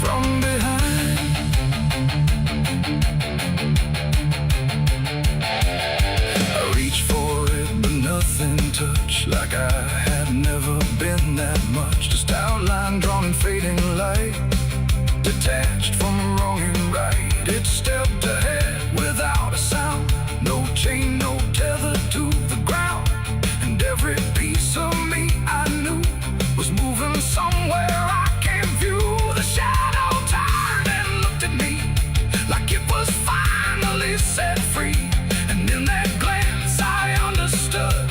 from behind. I reached for it, but nothing touched, like I had never been that much. Just outline drawn in fading light, detached from wrong and right. It stepped ahead without a sound, no chain, no tether to the ground. And every piece of me I knew was moving somewhere I can't view. The shadow turned and looked at me like it was finally set free. And in that glance I understood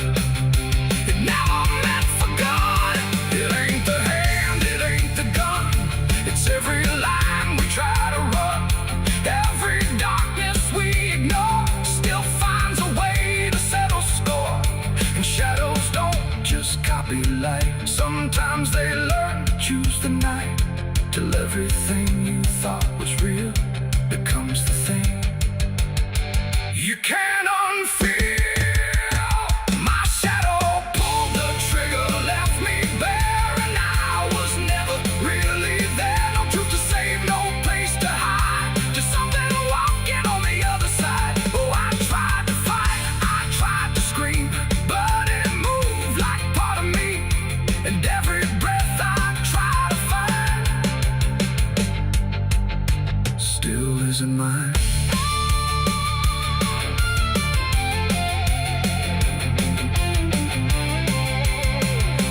it never meant for good. It ain't the hand, it ain't the gun, it's every line we try to run. Every darkness we ignore still finds a way to settle score. And shadows don't just copy light, sometimes they learn to choose the night, till everything you thought was real becomes the thing you can't unfeel. My shadow pulled the trigger, left me bare, and I was never really there. No truth to save, no place to hide, just something walking on the other side. Oh, I tried to fight, I tried to scream, but it moved like part of me. And every breath I try to find still isn't mine.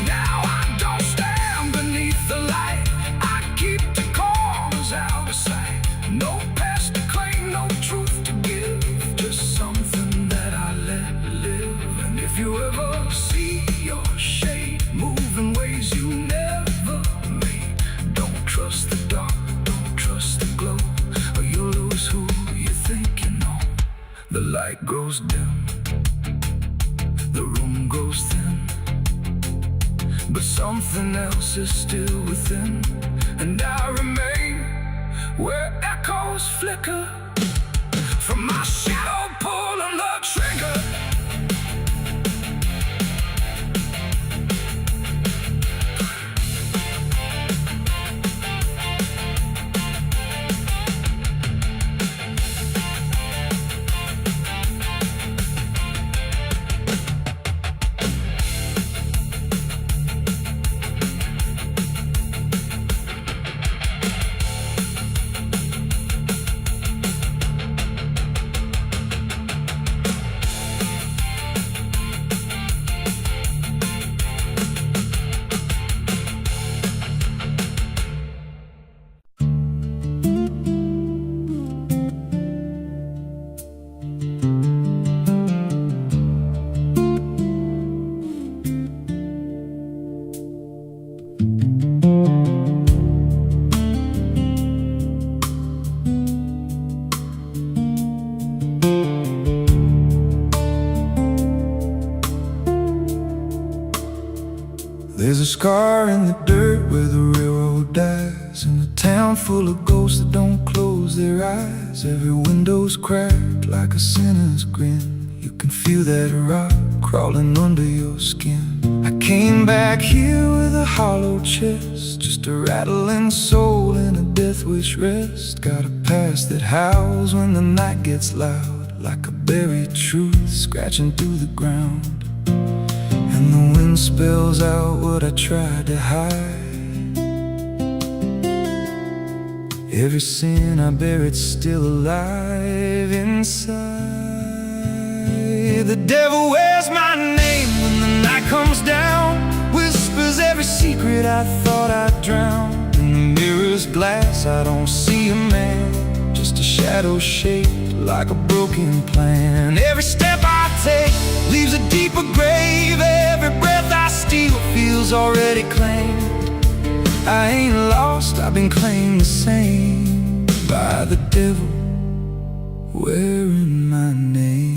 Now I don't stand beneath the light, I keep the corners out of sight. No past to claim, no truth to give, just something that I let live. And if you ever see your shade move in ways you never made, don't trust the dark, don't trust the glow, or you'll lose who you think you know. The light grows dim, the room grows thin, but something else is still within. And I remain where echoes flicker from my shadow pulling the trigger. There's a scar in the dirt where the railroad dies, in a town full of ghosts that don't close their eyes. Every window's cracked like a sinner's grin. You can feel that rot crawling under your skin. I came back here with a hollow chest, just a rattling soul in a death wish rest. Got a past that howls when the night gets loud, like a buried truth scratching through the ground. And the wind spells out what I tried to hide. Every sin I buried still alive inside. The devil wears my name when the night comes down, whispers every secret I thought I'd drown. In the mirror's glass I don't see a man, just a shadow shaped like a broken plan. Every step I take leaves a deeper grave. Every breath I steal feels already claimed. I ain't lost, I've been claimed the same by the devil wearing my name.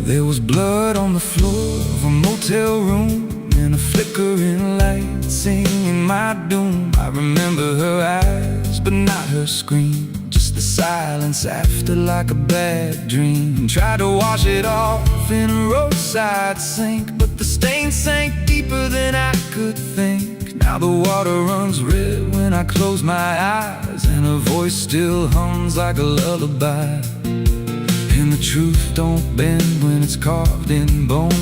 There was blood on the floor of a motel room, and a flickering light singing my doom. I remember her eyes, but not her scream, just the silence after like a bad dream. Tried to wash it off in a roadside sink, but the stain sank deeper than I could think. Now the water runs red when I close my eyes, and her voice still hums like a lullaby. And the truth don't bend when it's carved in bone.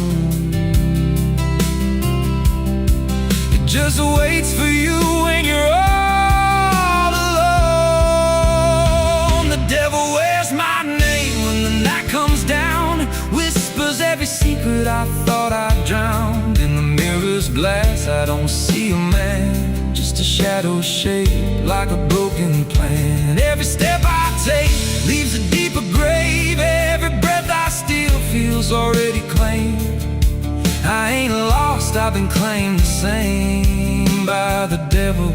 It just waits for you when you're all alone. The devil wears my name when the night comes down, whispers every secret I thought I'd drowned. In the mirror's glass I don't see a man, just a shadow shaped like a broken plan. Every step I take leaves a deeper grave. Every breath I steal feels already claimed. I ain't lost, I've been claimed the same by the devil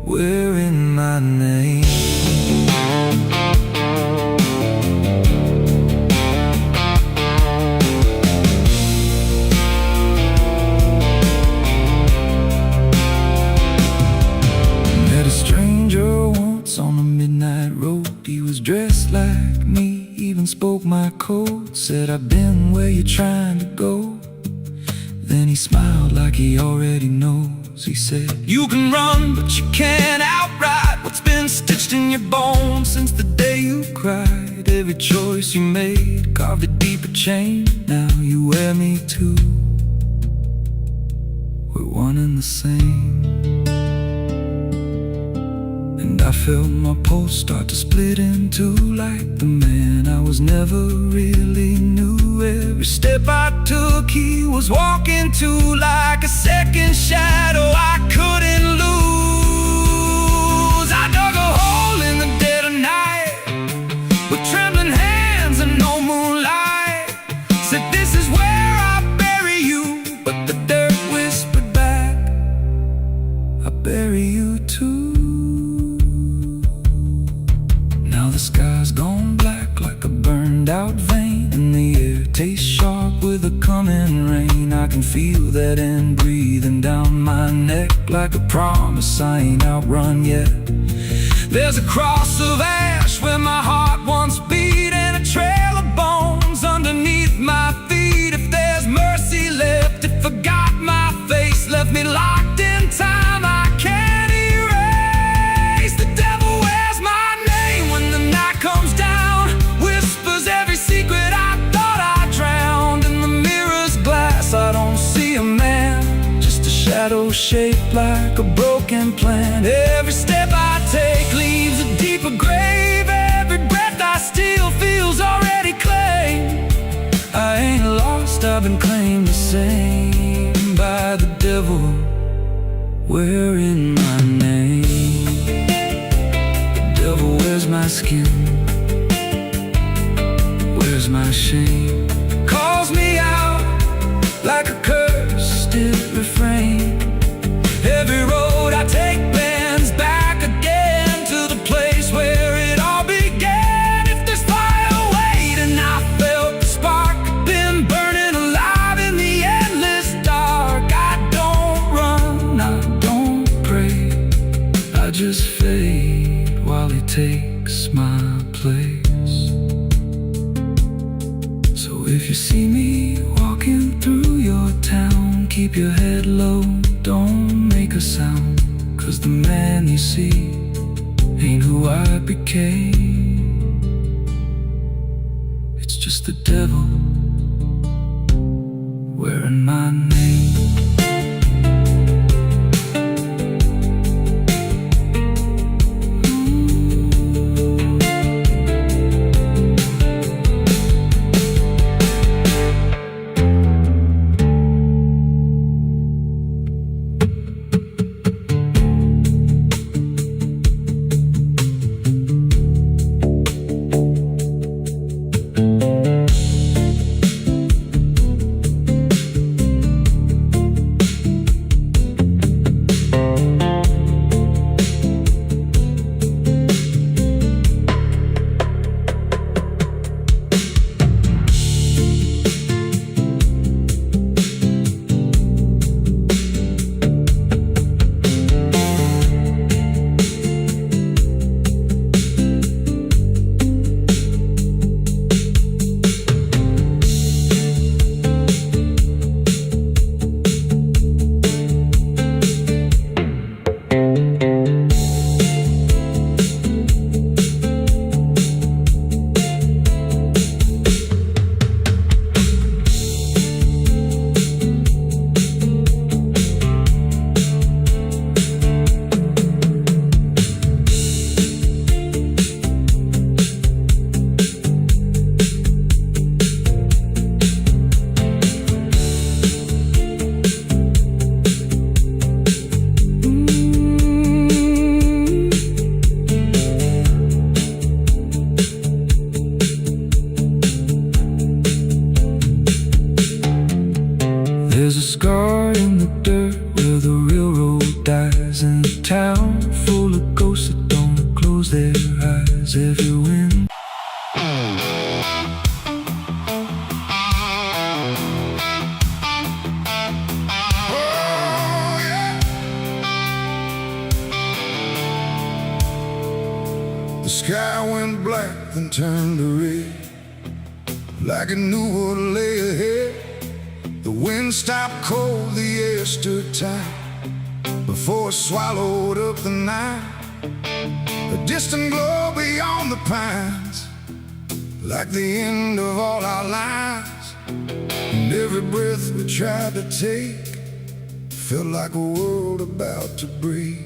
wearing my name. Met a stranger once on a midnight road. He was dressed like me, even spoke my code. Said, I've been where you're trying to go. Then he smiled like he already knows. He said, you can run, but you can't outride what's been stitched in your bones since the day you cried. Every choice you made carved a deeper chain. Now you wear me too. We're one and the same. And I felt my pulse start to split in two, like the man I was never really knew. Every step I took he was walking to, like a second shadow I couldn't lose. I dug a hole in the dead of night with trembling hands and no moonlight. Said, this is where I bury you, but the dirt whispered back, I bury you too. The sky's gone black like a burned out vein, and the air tastes sharp with a coming rain. I can feel that end breathing down my neck like a promise I ain't outrun yet. There's a cross of ash where my heart once beat, and a trail of bones underneath my feet. If there's mercy left, it forgot my face, left me locked in time I can't erase. The devil wears my name when the night comes down, whispers every secret I thought I drowned. In the mirror's glass I don't see a man, just a shadow shaped like a broken plan. Every step I take leaves a deeper grave. Every breath I steal feels already claimed. I ain't lost, I've been claimed the same by the devil wearing my name. The devil wears my skin, wears my shame, calls me out like a cursed refrain. Every road I take bends back just fade while he takes my place. So if you see me walking through your town, keep your head low, don't make a sound, 'cause the man you see ain't who I became. It's just the devil wearing my name. There's a scar in the dirt where the railroad dies, in a town full of ghosts that don't close their eyes. Every wind The sky went black, then turned to red, like it knew what lay ahead. The wind stopped cold, the air stood tight, before it swallowed up the night. A distant glow beyond the pines, like the end of all our lives. And every breath we tried to take felt like a world about to break.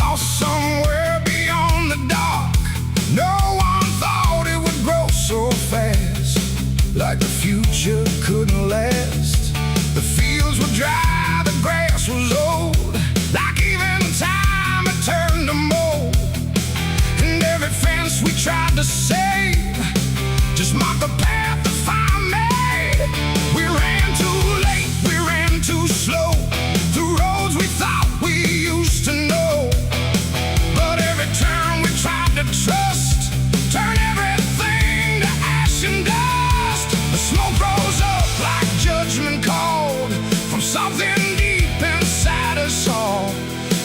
Lost somewhere beyond the dark. No one thought it would grow so fast, like the future couldn't last. The fields were dry, the grass was old, like even time had turned to mold. And every fence we tried to save just marked the path the fire made. We ran too late, we ran too slow, through roads we thought we used to know. To trust, turn everything to ash and dust. The smoke rose up like judgment called from something deep inside us all.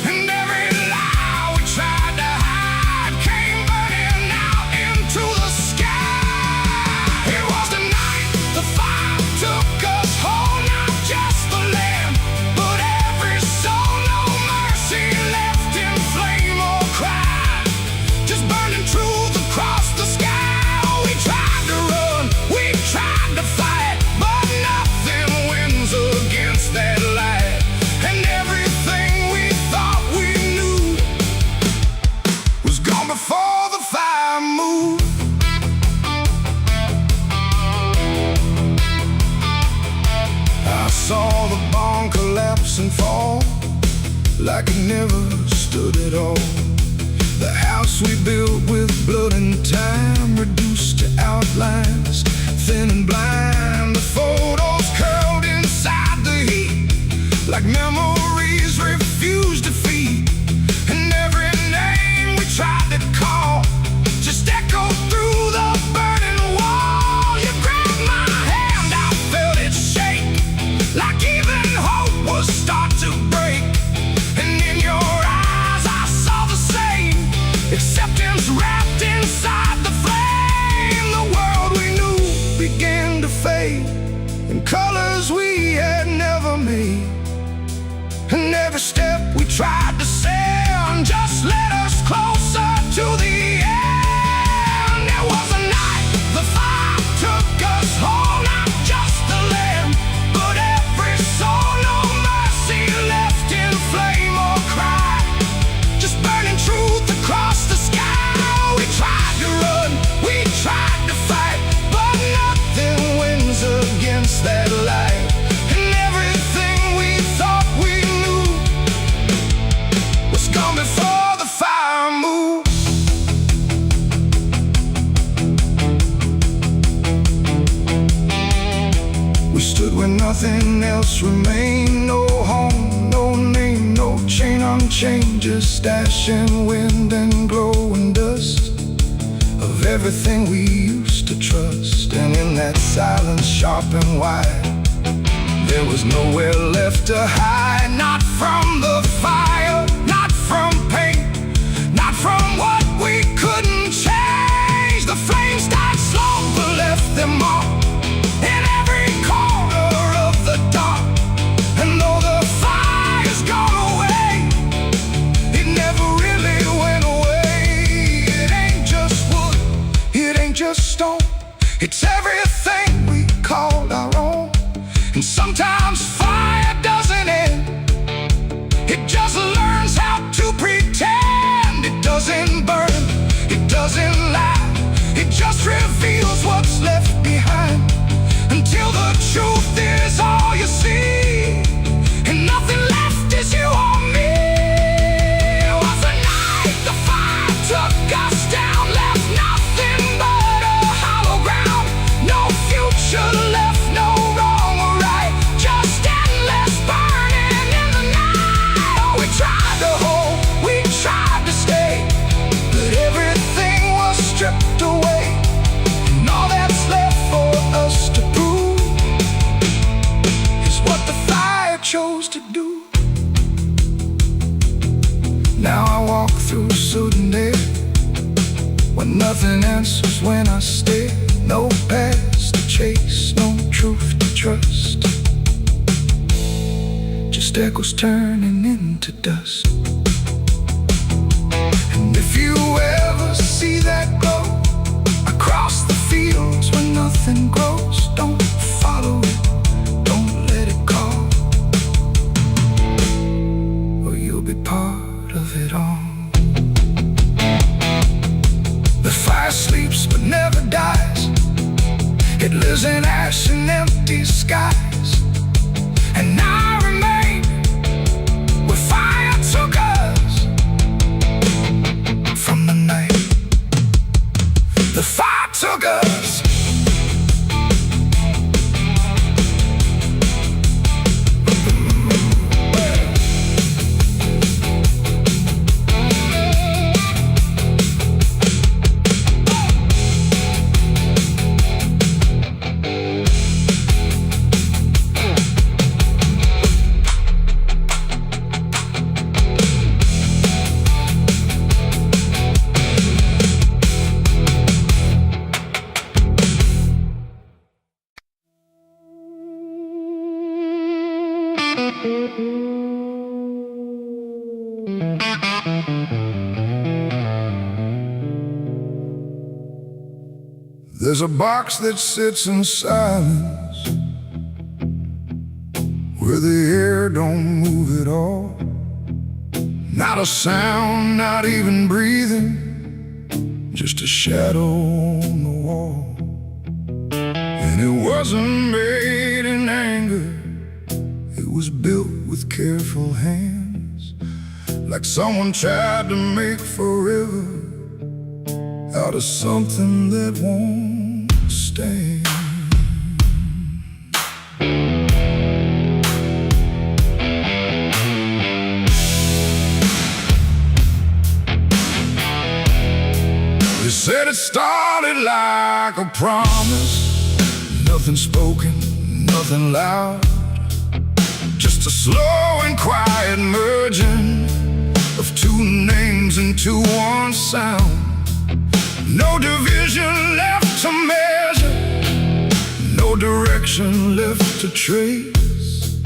And every lie we tried to hide came burning out into the sky. It was the night the fire took us whole, not just the land, but every soul. No mercy left in flame or cry, just burning truth across the sky. We tried to run, we tried to fight, but nothing wins against that light. And everything we thought we knew was gone before the fire moved. I saw the barn collapse and fall, like it never stood at all. The house we built with blood and time, reduced to outlines, thin and blind. The photos curled inside the heat, like memories refused refused defeat. And every name we tried to call just echoed through the burning wall. You grabbed my hand, I felt it shake, like even hope was start to break. And in your eyes I saw the same acceptance wrapped inside the flame. The world we knew began to fade in colors we had never made. And every step we tried to send just led us closer to the end. There was a night the fire took us whole, not just the land, but every soul. No mercy left in flame or cry, just burning truth across the sky. We tried to run, we tried to fight, but nothing wins against that light. And everything we thought we knew was gone before the fire moved. We stood where nothing else remained. No home, no name, no chain unchained, just ash and wind and glowing dust of everything we used to trust. And in that silence sharp and wide, there was nowhere left to hide. Not from the fire, not from pain, not from what we couldn't change. The flames died slow but left them all in every corner of the dark. And though the fire's gone away, it never really went away. It ain't just wood, it ain't just stone, it's everything we called our own. And sometimes fire doesn't end, it just learns how to pretend. It doesn't burn, it doesn't lie, it just reveals what's left behind, until the truth is all you see, and nothing left is you or me. It was a night the fire took us down, left nothing but a hollow ground. No future left, no wrong or right, just endless burning in the night. Oh, we tried to hold, we tried to stay, but everything was stripped away. And all that's left for us to prove is what the fire chose to do. Now I walk through sudden air, when nothing answers when I stare. No past to chase, no truth to trust, just echoes turning into dust. And if you ever see that glow across the fields where nothing grows, don't follow it, don't let it call, or you'll be part of it all. The fire sleeps but never dies, it lives in ash and empty skies. And I remain where fire took us from the night the fire took us. There's a box that sits in silence, where the air don't move at all. Not a sound, not even breathing, just a shadow on the wall. And it wasn't made in anger, it was built with careful hands, like someone tried to make forever out of something that won't stand. Said it started like a promise, nothing spoken, nothing loud, just a slow and quiet merging of two names into one sound. No division left to measure, no direction left to trace,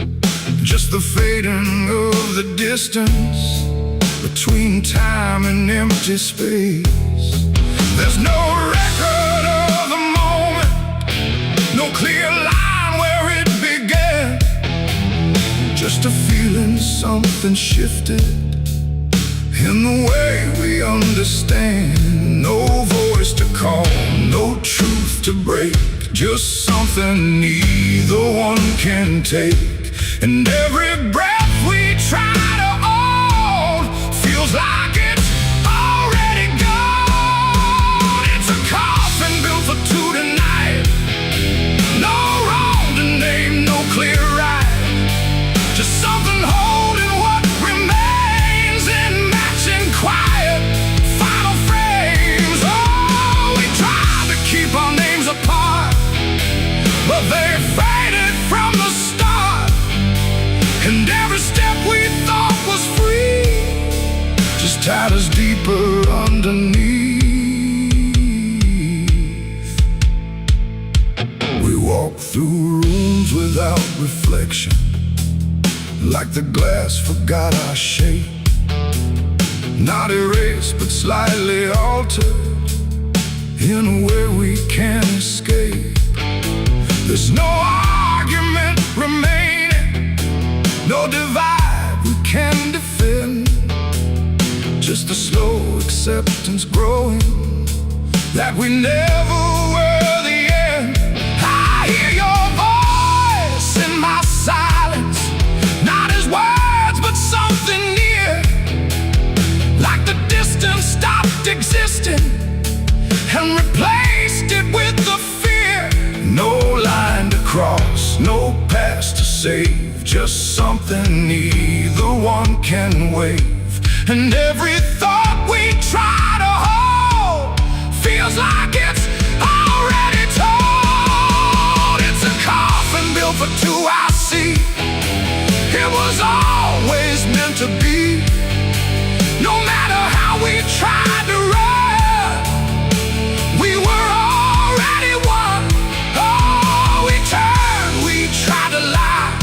just the fading of the distance between time and empty space. There's no record of the moment, no clear line where it began, just a feeling something shifted in the way we understand. No voice to call, no truth to break, just something neither one can take. And every breath we try to hold feels like it's already gone. It's a coffin built for two tonight, no wrong to name, no clear right, just something holding what remains in matching quiet final frames. Oh, we tried to keep our names apart, but they faded from the start. And every step we thought was free just tied us deeper underneath. We walk through rooms without reflection, like the glass forgot our shape, not erased but slightly altered in a way we can't escape. There's no argument remaining, no divide we can defend, just a slow acceptance growing that we never were the end. I hear your voice in my silence, not as words but something near, like the distance stopped existing and replaced it with the fear. No line to cross, no past to save, just something neither one can wave. And every thought we try to hold feels like it's already told. It's a coffin built for two, I see. It was always meant to be. No matter how we tried to run, we were already one. Oh, we turned, we tried to lie,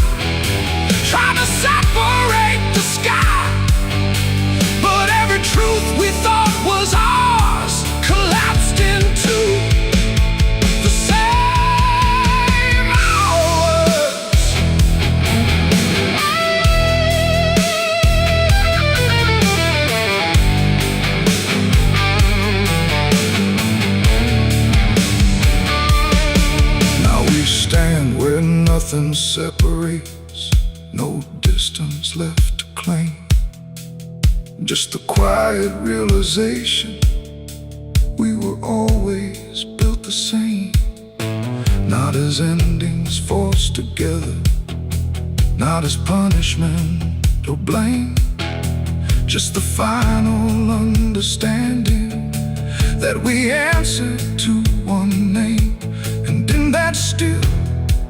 tried to separate the sky, but every truth we thought was ours collapsed into the same hours. Now we stand where nothing separates, no distance left to claim, just the quiet realization we were always built the same. Not as endings forced together, not as punishment or blame, just the final understanding that we answer to one name. And in that still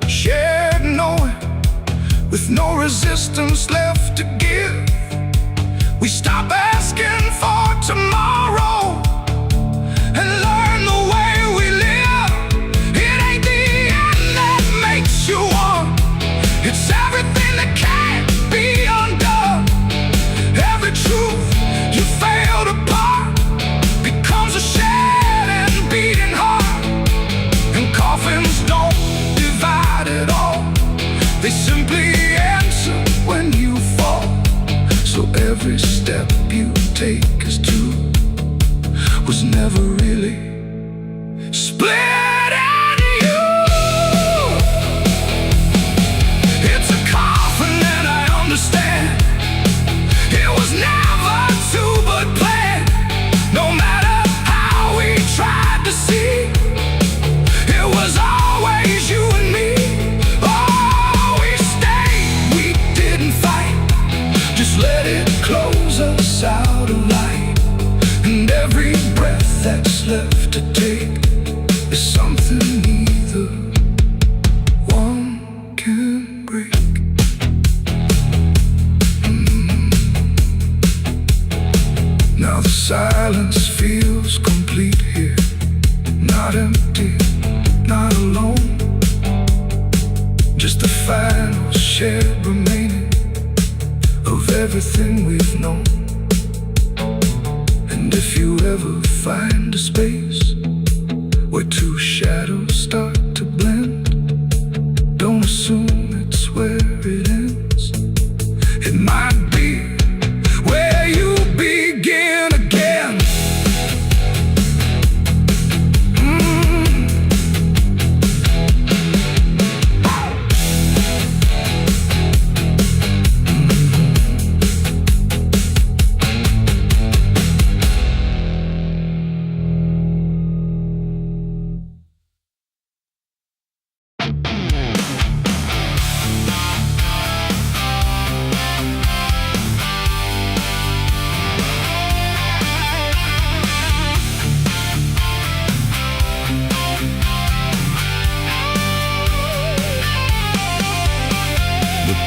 shared knowing, with no resistance left to give, we stop asking for tomorrow and learn the way we live. It ain't the end that makes you one, it's everything that can't be undone. Every truth you failed apart becomes a shed and beating heart. And coffins don't divide at all, they simply answer when you fall. So every step you take as two was never really split into you. It's a coffin and I understand, it was never two but planned. No matter how we tried to see, it was always you and me. Oh, we stayed, we didn't fight, just let it close us out of light. And And every breath that's left to take is something neither one can break. Now the silence feels complete here, not empty, not alone. Just the final shared remaining of everything we've known. And if you ever find a space where two shadows start to blend, don't assume it's where it ends. It might be where you begin again.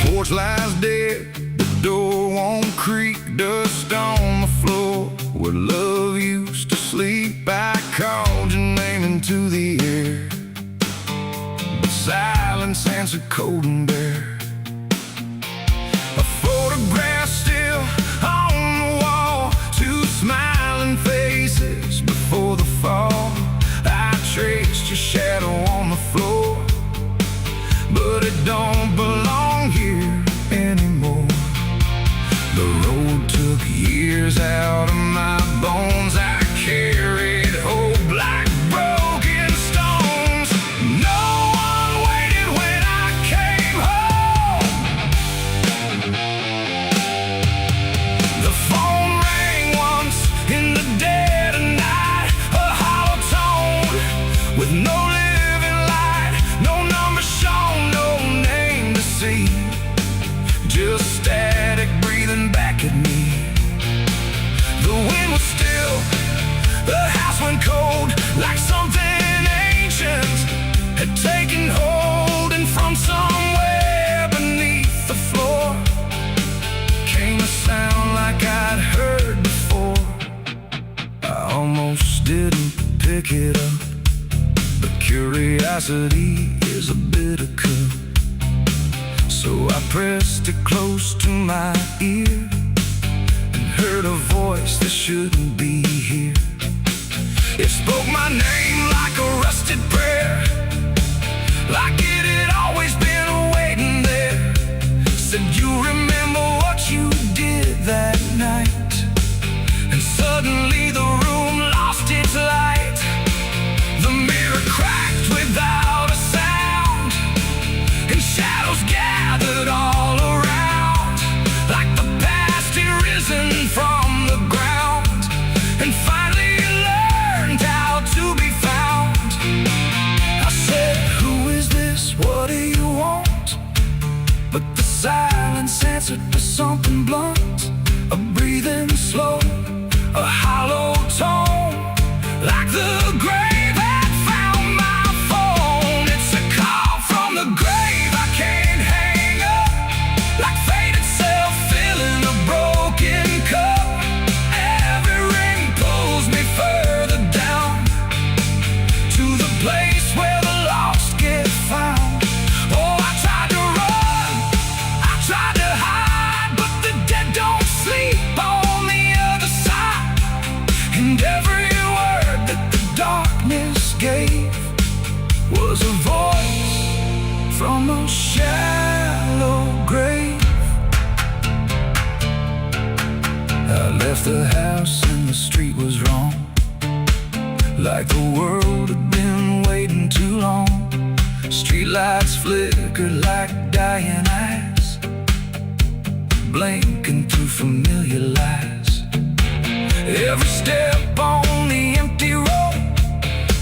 Porch lies dead, the door won't creak, dust on the floor where love used to sleep. I called your name into the air, but silence answered cold and bare. A photograph still on the wall, two smiling faces before the fall. I traced your shadow on the floor, but it don't belong here anymore. The road took years out of my bones. I carried hope like broken stones. No one waited when I came home. The phone rang once in the dead of night, a hollow tone with no living light, no number shown, no name to see. Just static breathing back at me. The wind was still, the house went cold, like something ancient had taken hold. And from somewhere beneath the floor came a sound like I'd heard before. I almost didn't pick it up, but curiosity is a bitter cup. So I pressed it close to my ear and heard a voice that shouldn't be here. It spoke my name like a rusted prayer, like it had always been waiting there. Said, you remember what you did that night? And suddenly the room lost its light. The mirror cracked without a sound, and shadows gathered all around, like the past had risen from the ground and finally learned how to be found. I said, who is this? What do you want? But the silence answered with something blunt, a breathing slow, a hollow tone, like the grave had found my phone. It's a call from the grave I can't hang up, like fate itself filling a broken cup. Every ring pulls me further down to the place where the lost get found. Oh, I tried to run, I tried to hide, but the dead don't sleep on the other side. And every word that the darkness gave was a voice from a shallow grave. I left the house and the street was wrong, like the world had been waiting too long. Streetlights flickered like dying eyes, blinking through familiar lies. Every step on the empty road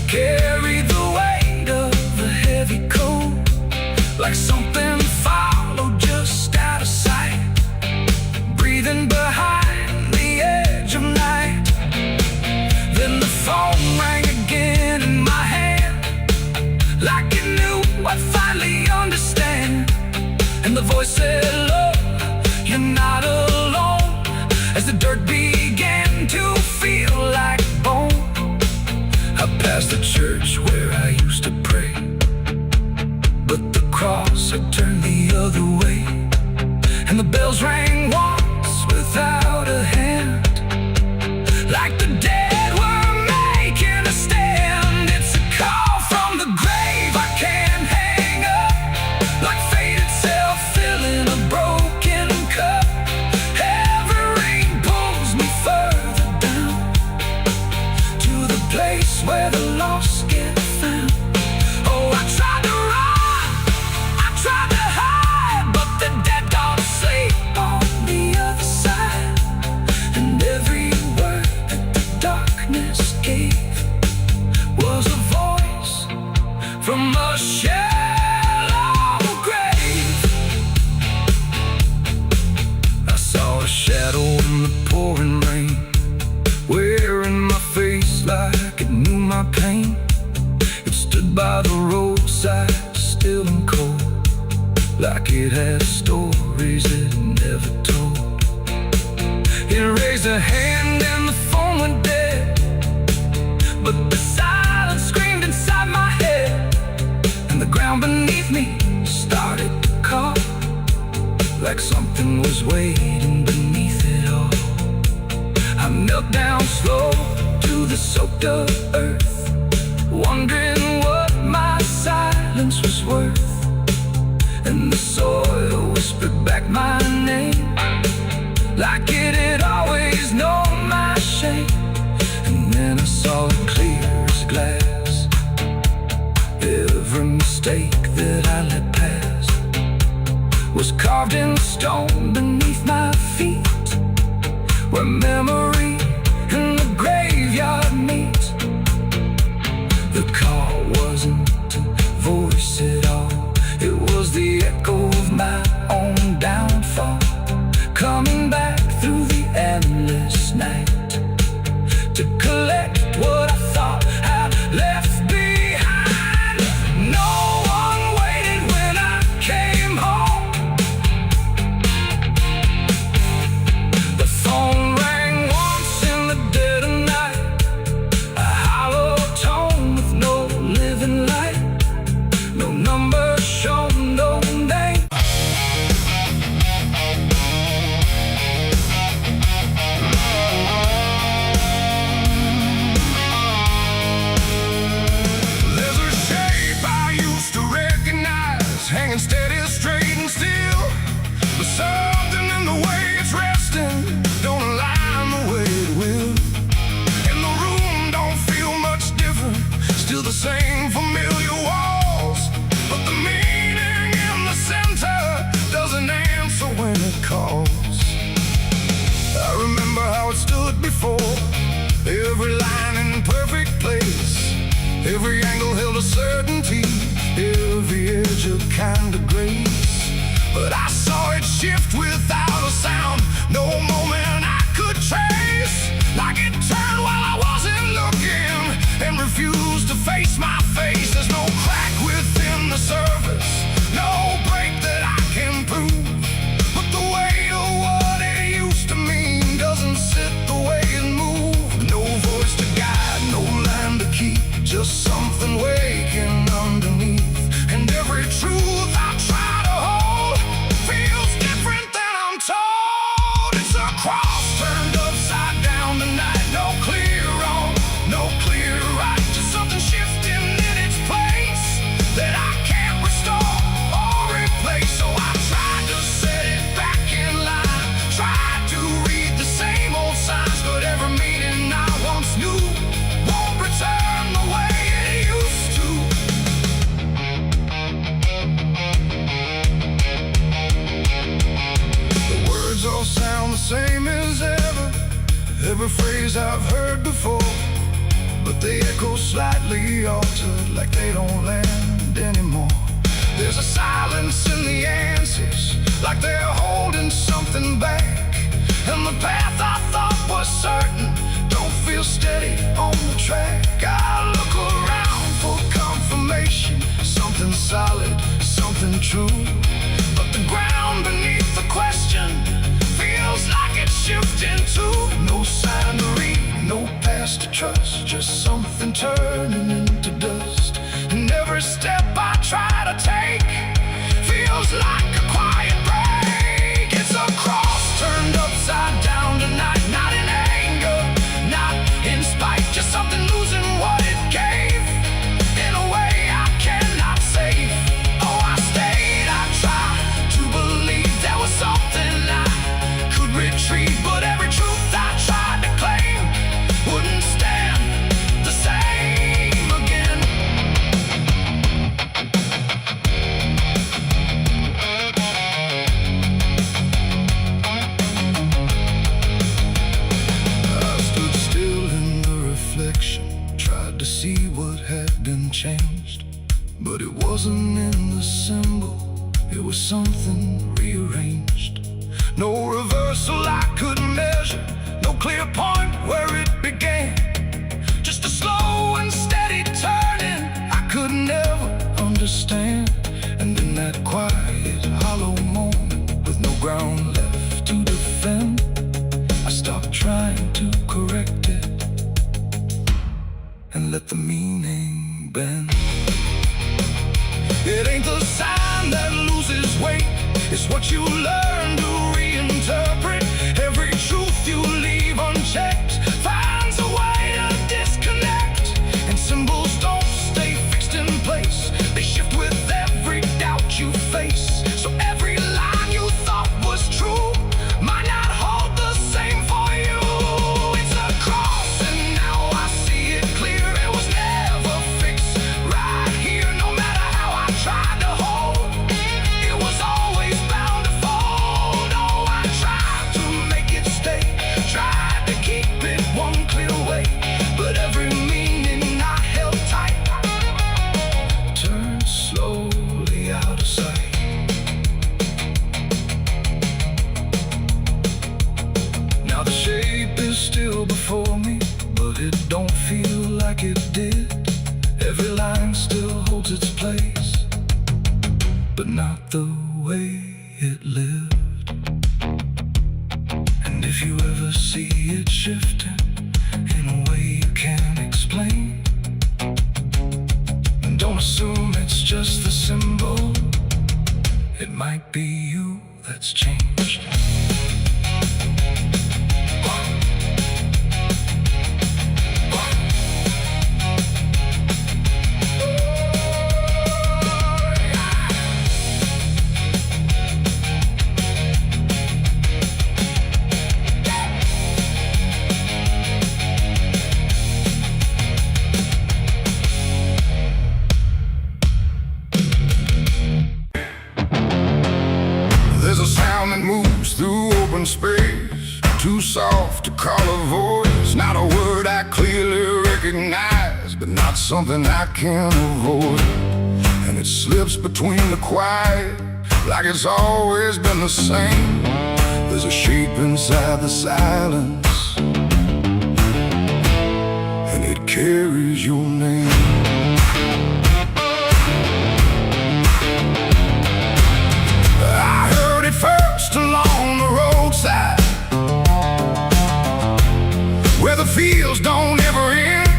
carried the weight of a heavy coat, like something followed just out of sight, breathing behind the edge of night. And the voice said, look, you're not alone. As the dirt began to feel like bone, I passed the church where I used to pray, but the cross had turned the other way. And the bells rang once without a hand, like the dead were making a stand. It's a call from the grave I can't hang up, like fate itself filling a broken cup. Every ring pulls me further down to the place where the lost get found. Oh, I tried to run, I tried to hide, but the dead don't sleep on the other side. And every word that the darkness gave was a voice from a shallow grave. I saw a shadow in the pouring rain, wearing my face like it knew my pain. It stood by the roadside, still and cold, like it had stories it never told. It raised a hand and the phone went dead, but the silence screamed inside my head. And the ground beneath me started to call, like something was waiting beneath it all. I knelt down slow to the soaked up earth, wondering what my silence was worth. And the soil whispered back my name, like it had always known my shame. And then I saw it clear as glass, every mistake that I let pass was carved in stone beneath my feet, where memory and the graveyard meet. The call wasn't a voice at all, it was the echo of my own downfall, coming back through the endless night to collect what I thought I'd left behind. No one waited when I came home. The phone rang once in the dead of night, a hollow tone with no living light, no number shown, no name. There's a shape I used to recognize, hanging steady, straight and still, but something in the way it's resting don't align the way it will. And the room don't feel much different, still the same familiar walls, but the meaning in the center doesn't answer when it calls. I remember how it stood before, every line in perfect place, every angle held a certainty, every edge a kind of grace. But I saw it shift without a sound, no moment I could trace, like it turned while I wasn't looking and refused to face my face. There's no crack within the surface, no break that I can prove, but the weight of what it used to mean doesn't sit the way it moved. No voice to guide, no line to keep, just something waking underneath. And every truth I try to hold feels different than I'm told. It's a cross turned upside down tonight, no clear wrong, no clear right, just something shifting in its place that I can't restore or replace. So I tried to set it back in line, tried to read the same old signs, but every meaning I once knew won't return the way it used to. The words all sound the same as ever, every phrase I've heard before, but they echo slightly altered, like they don't land anymore. There's a silence in the answers, like they're holding something back. And the path I thought was certain don't feel steady on the track. I look around for confirmation, something solid, something true, but the ground feels like it's shifting too. No sign to read, no past to trust, just something turning into dust. And every step I try to take feels like a quiet break. It's a cross turned upside down tonight, not in anger, not in spite, just something losing what it gave in a way I cannot save. Oh, I stayed, I tried to believe there was something I could retrieve, but every truth I tried to claim wouldn't stand the same again. I stood still in the reflection, tried to see what had been changed, but it wasn't in the symbol, it was something rearranged. No reversal I could measure, no clear point where it began, just a slow and steady turning I could never understand. And in that quiet, hollow moment, with no ground left to defend, I stopped trying to correct it and let the meaning bend. It ain't the sign that loses weight, it's what you learn to reinterpret. Every truth you leave unchecked finds a way to disconnect. And symbols don't stay fixed in place, they shift with every doubt you face. So every line you thought was true might not hold the same for you. It's a cross and now I see it clear. It was never fixed right here, no matter how I tried to hold. It was always bound to fold. Oh, I tried to make it stay, tried to keep it one clear way, but every meaning I held tight Turned slowly out of sight. Now the shape is still before me, but it don't feel like it did. Every line still holds its place, but not the way it lived. And if you ever see it shifting in a way you can't explain, don't assume it's just the symbol, it might be you that's changed. There's a sound that moves through open space, too soft to call a voice. Not a word I clearly recognize, but not something I can avoid. And it slips between the quiet, like it's always been the same. There's a shape inside the silence, and it carries your name. First along the roadside, where the fields don't ever end,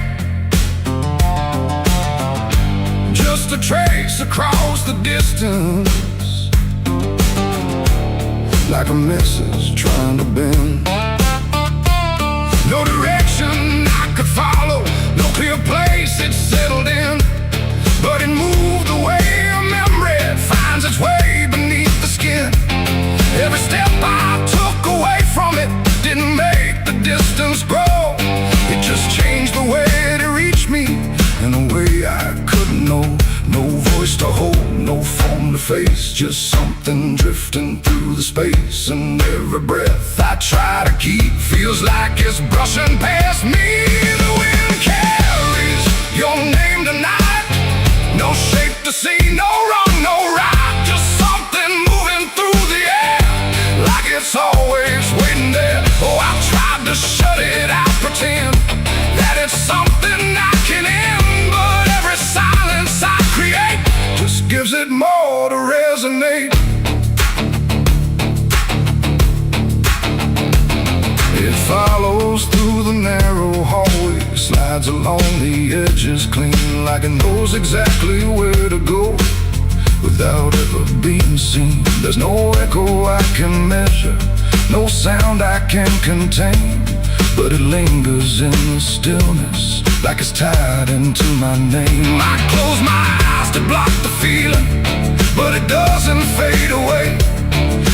just a trace across the distance, like a message trying to bend. No direction I could follow, no clear place it settled in, but it moved the way a memory finds its way beneath the skin. Every step I took away from it didn't make the distance grow. It just changed the way it reached me in a way I couldn't know. No voice to hold, no form to face, just something drifting through the space. And every breath I try to keep feels like it's brushing past me. The wind carries your name tonight, no shape to see, no wrong, no right, just something moving through the air, like it's always waiting there. Oh, I've tried to shut it out, pretend that it's something I can end, but every silence I create just gives it more to resonate. follows through the narrow hallway, slides along the edges clean, like it knows exactly where to go without ever being seen. There's no echo I can measure, no sound I can contain, but it lingers in the stillness, like it's tied into my name. I close my eyes to block the feeling, but it doesn't fade away.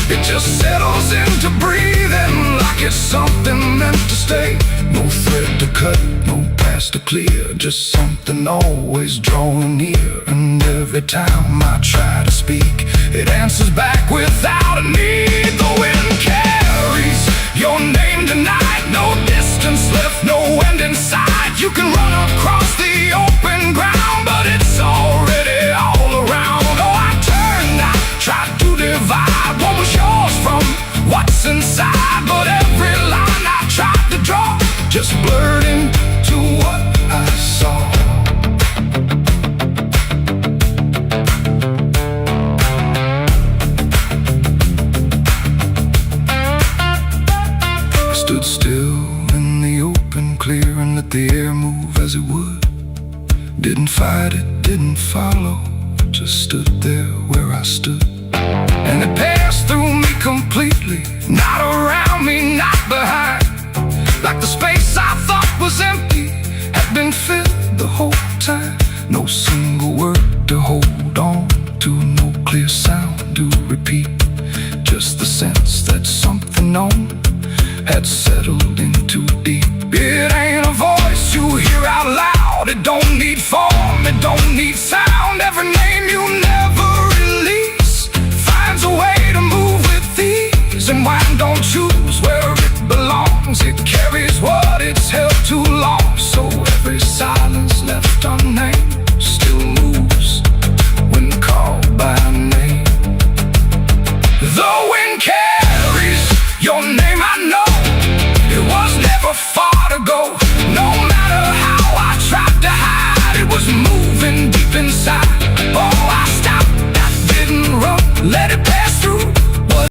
It just settles into breathing, like it's something meant to stay. No thread to cut, no path to clear, just something always drawing near. And every time I try to speak, it answers back without a need. The wind carries your name tonight, no distance left, no end in sight. You can run across the open ground, but it's already all around. Oh, I turned, I tried to divide what was yours from what's inside, but every line I tried to draw just blurred into what I saw. I stood still in the open clear and let the air move as it would. Didn't fight it, didn't follow, just stood there where I stood. And it passed through me completely, not around me, not behind. Like the space I thought was empty had been filled the whole time. No single word to hold on to, no clear sound to repeat, just the sense that something known had settled in too deep. It ain't a voice you hear out loud, it don't need form, it don't need sound. Every name you know